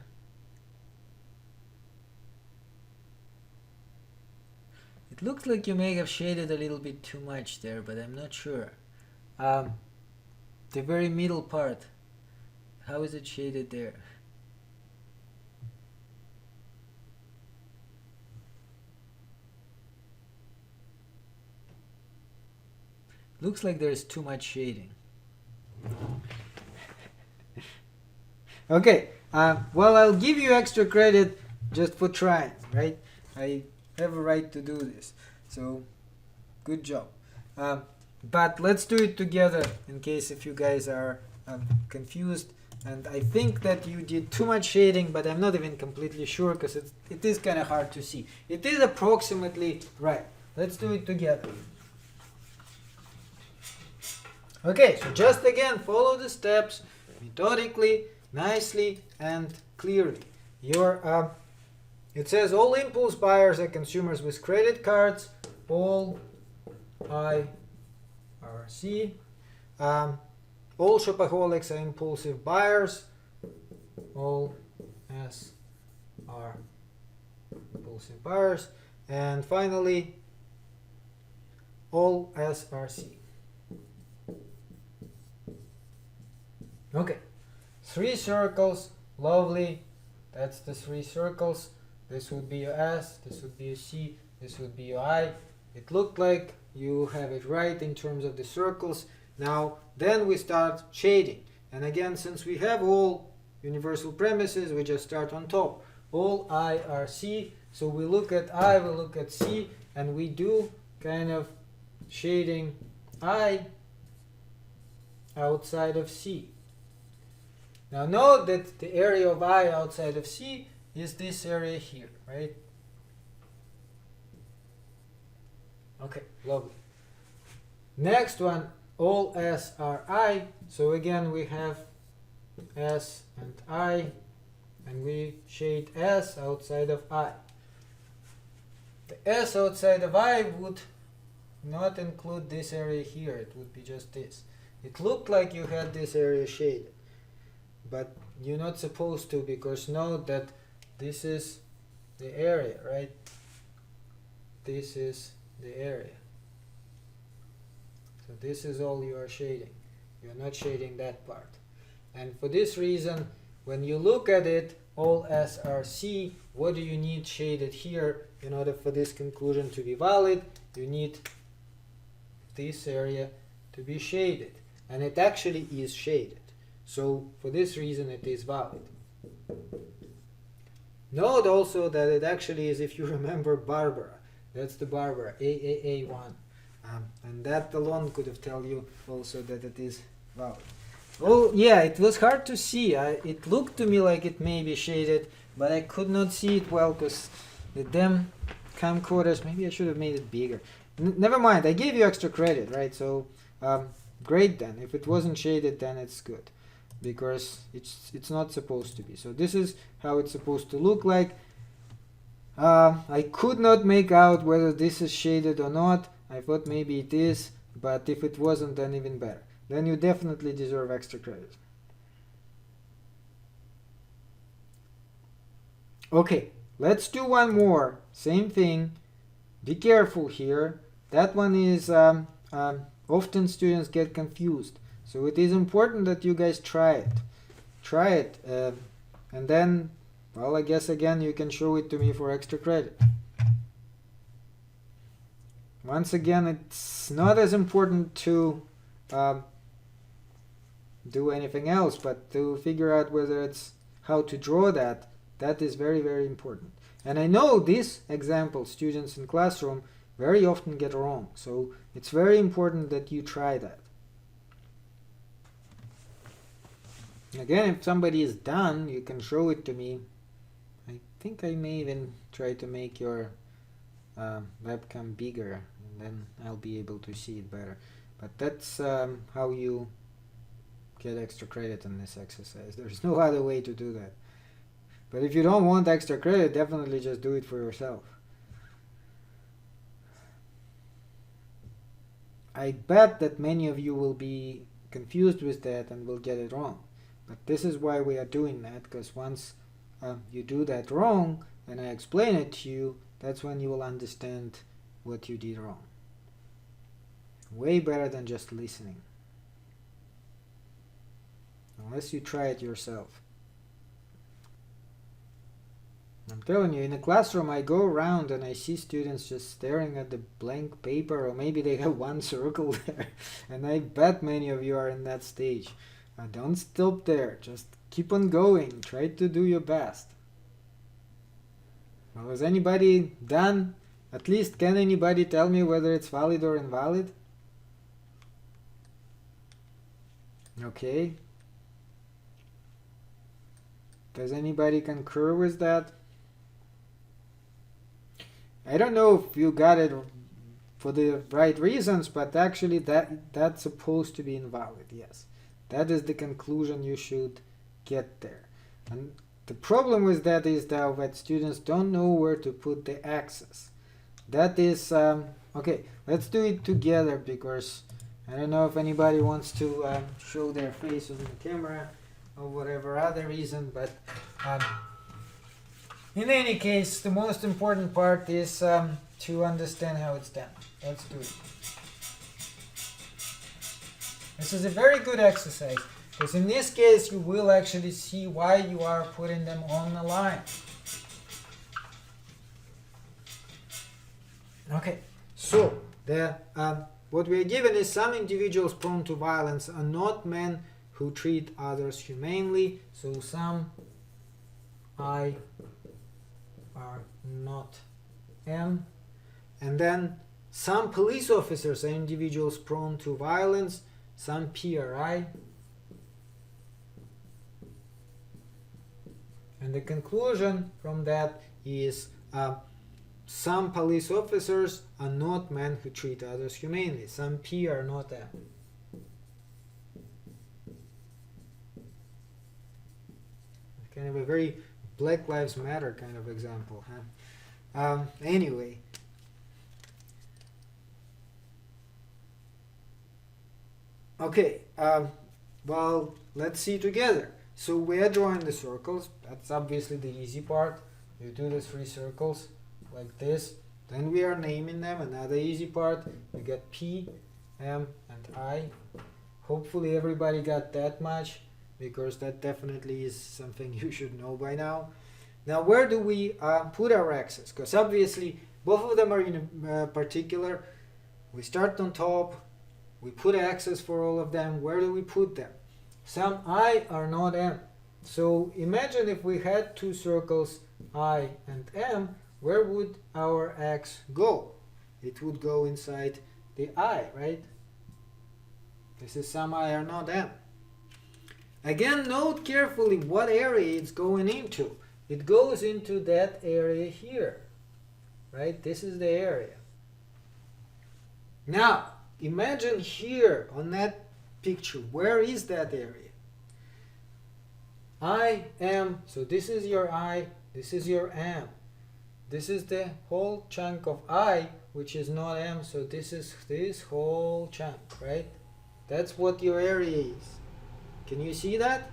It looks like you may have shaded a little bit too much there, but I'm not sure. The very middle part, how is it shaded there? Looks like there is too much shading. Okay, well, I'll give you extra credit just for trying, right? I have a right to do this, so good job. But let's do it together in case if you guys are confused. And I think that you did too much shading, but I'm not even completely sure because it is kind of hard to see. It is approximately right. Let's do it together. Okay, so just again, follow the steps methodically, nicely, and clearly. It says all impulse buyers are consumers with credit cards, all IRC. All shopaholics are impulsive buyers, all S are impulsive buyers, and finally, all S are C. Okay, 3 circles, lovely. That's the 3 circles. This would be your S, this would be your C, this would be your I. It looked like you have it right in terms of the circles. Now, then we start shading. And again, since we have all universal premises, we just start on top. All I are C. So we look at I, we look at C, and we do kind of shading I outside of C. Now note that the area of I outside of C is this area here, right? Okay, lovely. Next one, all S are I. So again, we have S and I, and we shade S outside of I. The S outside of I would not include this area here. It would be just this. It looked like you had this area shaded, but you're not supposed to, because note that this is the area, right? This is the area. So this is all you are shading. You're not shading that part. And for this reason, when you look at it, all S are C, what do you need shaded here in order for this conclusion to be valid? You need this area to be shaded. And it actually is shaded. So for this reason, it is valid. Note also that it actually is, if you remember, Barbara. That's the Barbara, AAA1. And that alone could have told you also that it is valid. Oh yeah, it was hard to see. It looked to me like it may be shaded, but I could not see it well because the damn camcorders, maybe I should have made it bigger. Never mind, I gave you extra credit, right? So great then. If it wasn't shaded, then it's good, because it's not supposed to be. So this is how it's supposed to look like. I could not make out whether this is shaded or not. I thought maybe it is, but if it wasn't, then even better. Then you definitely deserve extra credit. Okay, let's do one more. Same thing. Be careful here. That one is often students get confused. So it is important that you guys try it. Try it. And then, well, I guess again you can show it to me for extra credit. Once again, it's not as important to do anything else, but to figure out whether it's how to draw that. That is very, very important. And I know this example students in classroom very often get wrong. So it's very important that you try that. Again, if somebody is done, you can show it to me. I think I may even try to make your webcam bigger, and then I'll be able to see it better. But that's how you get extra credit on this exercise. There's no other way to do that. But if you don't want extra credit, definitely just do it for yourself. I bet that many of you will be confused with that and will get it wrong. But this is why we are doing that, because once you do that wrong and I explain it to you, that's when you will understand what you did wrong. Way better than just listening. Unless you try it yourself. I'm telling you, in a classroom I go around and I see students just staring at the blank paper, or maybe they have one circle there, and I bet many of you are in that stage. Don't stop there, just keep on going, try to do your best. Well, is anybody done? At least can anybody tell me whether it's valid or invalid? Okay. Does anybody concur with that? I don't know if you got it for the right reasons, but actually that's supposed to be invalid, yes. That is the conclusion you should get there. And the problem with that is that students don't know where to put the axes. That is, okay, let's do it together, because I don't know if anybody wants to show their face on the camera or whatever other reason, but in any case, the most important part is to understand how it's done. Let's do it. This is a very good exercise, because in this case you will actually see why you are putting them on the line. Okay, so what we are given is some individuals prone to violence are not men who treat others humanely. So some I are not M. And then some police officers are individuals prone to violence. Some P are I. And the conclusion from that is some police officers are not men who treat others humanely. Some P are not M. Kind of a very Black Lives Matter kind of example, huh? Anyway. Okay, well, let's see together. So we are drawing the circles. That's obviously the easy part. You do the 3 circles like this. Then we are naming them. Another easy part. We get P, M, and I. Hopefully everybody got that much, because that definitely is something you should know by now. Now, where do we put our axes? Because obviously both of them are in particular. We start on top. We put axes for all of them. Where do we put them? Some I are not M. So imagine if we had 2 circles, I and M, where would our axe go? It would go inside the I, right? This is some I are not M. Again, note carefully what area it's going into. It goes into that area here, right? This is the area. Now, imagine here on that picture, where is that area? I am, so this is your I, this is your M. This is the whole chunk of I, which is not M, so this is this whole chunk, right? That's what your area is. Can you see that?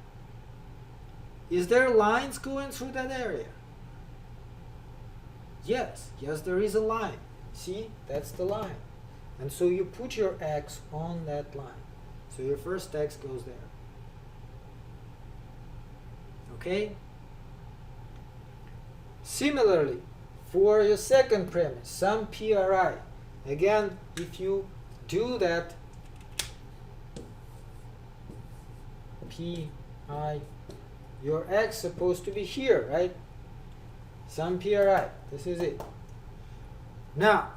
Is there lines going through that area? Yes, there is a line. See, that's the line. And so you put your X on that line. So your first X goes there. Okay? Similarly, for your second premise, some PRI. Again, if you do that, PI, your X supposed to be here, right? Some PRI. This is it. Now,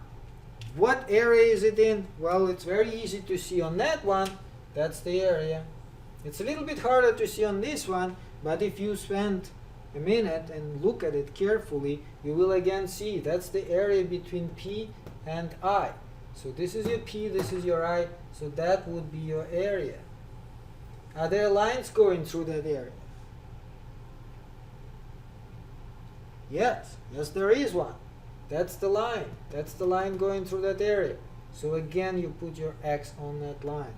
what area is it in? Well, it's very easy to see on that one. That's the area. It's a little bit harder to see on this one, but if you spend a minute and look at it carefully, you will again see that's the area between P and I. So this is your P, this is your I, so that would be your area. Are there lines going through that area? Yes, there is one. That's the line. That's the line going through that area. So again, you put your X on that line.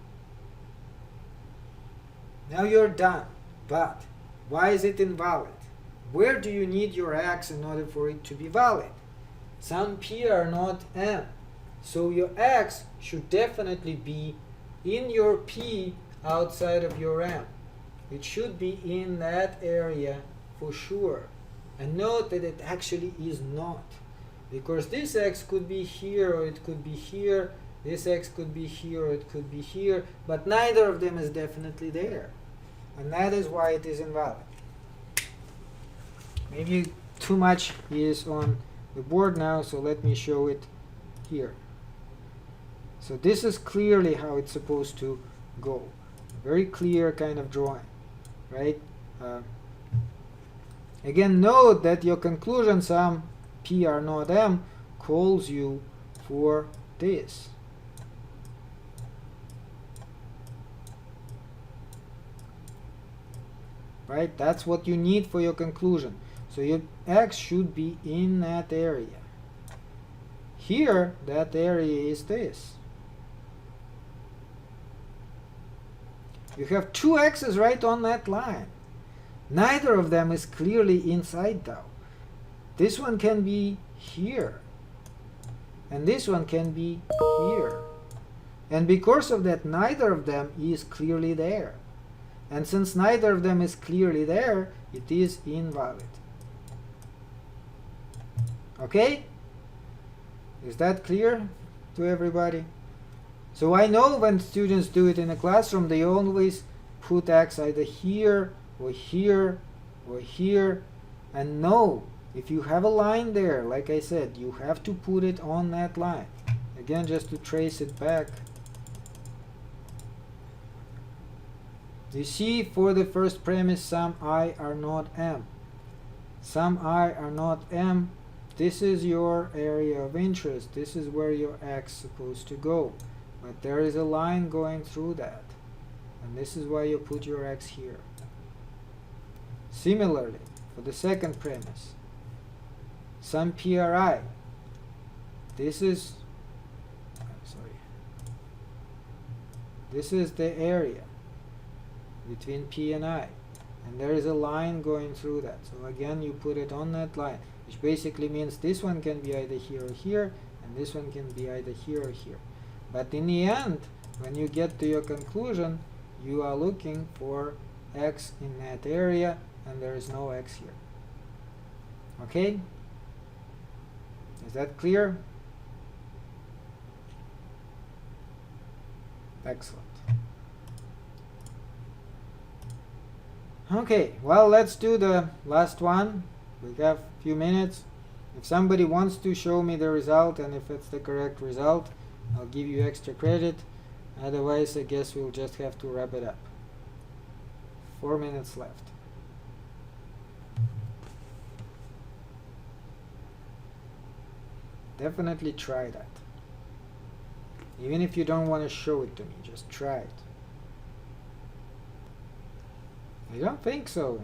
Now you're done. But why is it invalid? Where do you need your X in order for it to be valid? Some P are not M. So your X should definitely be in your P outside of your M. It should be in that area for sure. And note that it actually is not. Because this x could be here or it could be here. This x could be here or it could be here. But neither of them is definitely there. And that is why it is invalid. Maybe too much is on the board now, so let me show it here. So this is clearly how it's supposed to go. Very clear kind of drawing, right? Again, note that your conclusion sum P are not M calls you for this. Right? That's what you need for your conclusion. So your x should be in that area. Here, that area is this. You have two x's right on that line. Neither of them is clearly inside tau. This one can be here. And this one can be here. And because of that, neither of them is clearly there. And since neither of them is clearly there, it is invalid. Okay? Is that clear to everybody? So I know when students do it in a classroom, they always put x either here or here or here. And no, if you have a line there, like I said, you have to put it on that line. Again, just to trace it back. You see, for the first premise, some I are not M. Some I are not M. This is your area of interest. This is where your x is supposed to go. But there is a line going through that. And this is why you put your x here. Similarly, for the second premise, some PRI. This is, this is the area between P and I. And there is a line going through that. So again, you put it on that line, which basically means this one can be either here or here, and this one can be either here or here. But in the end, when you get to your conclusion, you are looking for x in that area, and there is no x here. Okay? Is that clear? Excellent. Okay, well, let's do the last one. We have a few minutes. If somebody wants to show me the result, and if it's the correct result, I'll give you extra credit. Otherwise, I guess we'll just have to wrap it up. 4 minutes left. Definitely try that. Even if you don't want to show it to me, just try it. I don't think so.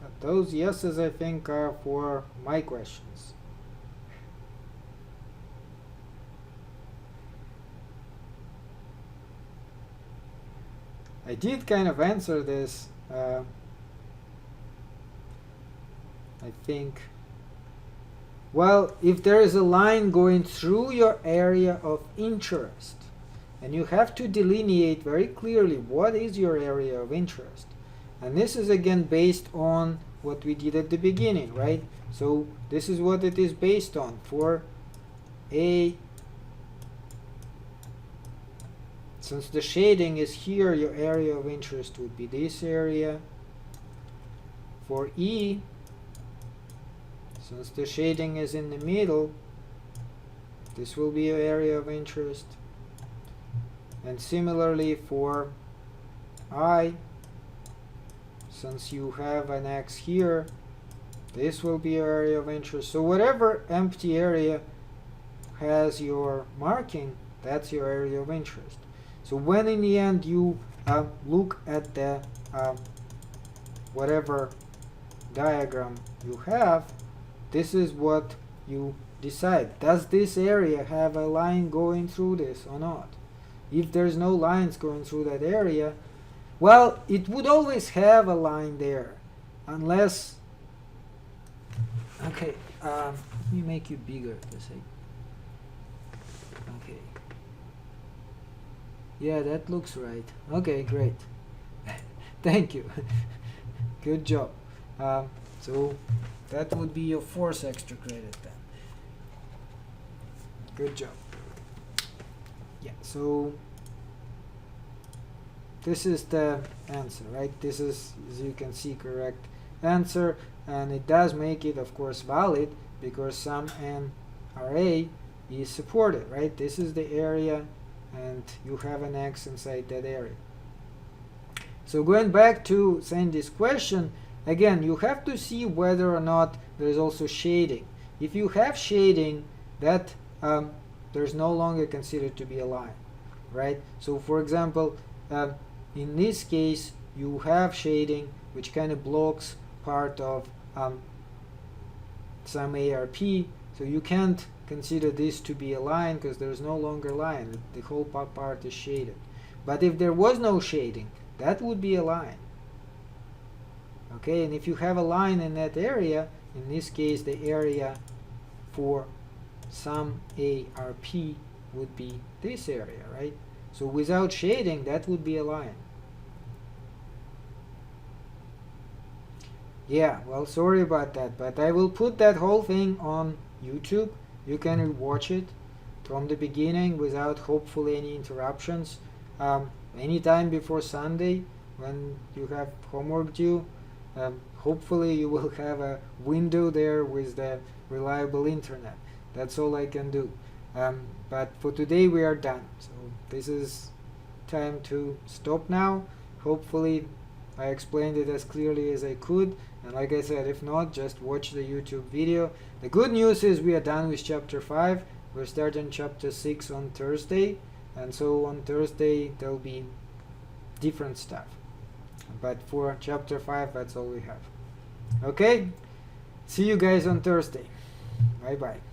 But those yeses, I think, are for my questions. I did kind of answer this, I think. Well, if there is a line going through your area of interest, and you have to delineate very clearly what is your area of interest. And this is again based on what we did at the beginning, right? So this is what it is based on. For A, since the shading is here, your area of interest would be this area. For E, since the shading is in the middle, this will be your area of interest. And similarly for I, since you have an x here, this will be your area of interest. So whatever empty area has your marking, that's your area of interest. So when in the end you look at the whatever diagram you have, this is what you decide. Does this area have a line going through this or not? If there's no lines going through that area, well, it would always have a line there, unless... Okay, let me make you bigger for a sec. Okay. Yeah, that looks right. Okay, great. Thank you. Good job. So That would be your 4th extra credit then. Good job. Yeah, so this is the answer, right? This is, as you can see, correct answer, and it does make it, of course, valid because some n array is supported, right? This is the area, and you have an x inside that area. So going back to saying this question, again, you have to see whether or not there is also shading. If you have shading, that there's no longer considered to be a line, right? So for example, in this case, you have shading which kind of blocks part of some ARP, so you can't consider this to be a line because there's no longer line. The whole part is shaded. But if there was no shading, that would be a line. Okay, and if you have a line in that area, in this case the area for some ARP would be this area, right? So without shading, that would be a line. Yeah, well, sorry about that, but I will put that whole thing on YouTube. You can watch it from the beginning without hopefully any interruptions. Anytime before Sunday when you have homework due, hopefully you will have a window there with the reliable internet. That's all I can do. But for today we are done. So this is time to stop now. Hopefully I explained it as clearly as I could. And like I said, if not, just watch the YouTube video. The good news is we are done with chapter 5. We're starting chapter 6 on Thursday. And so on Thursday there'll be different stuff. But for chapter 5, that's all we have. Okay? See you guys on Thursday. Bye bye.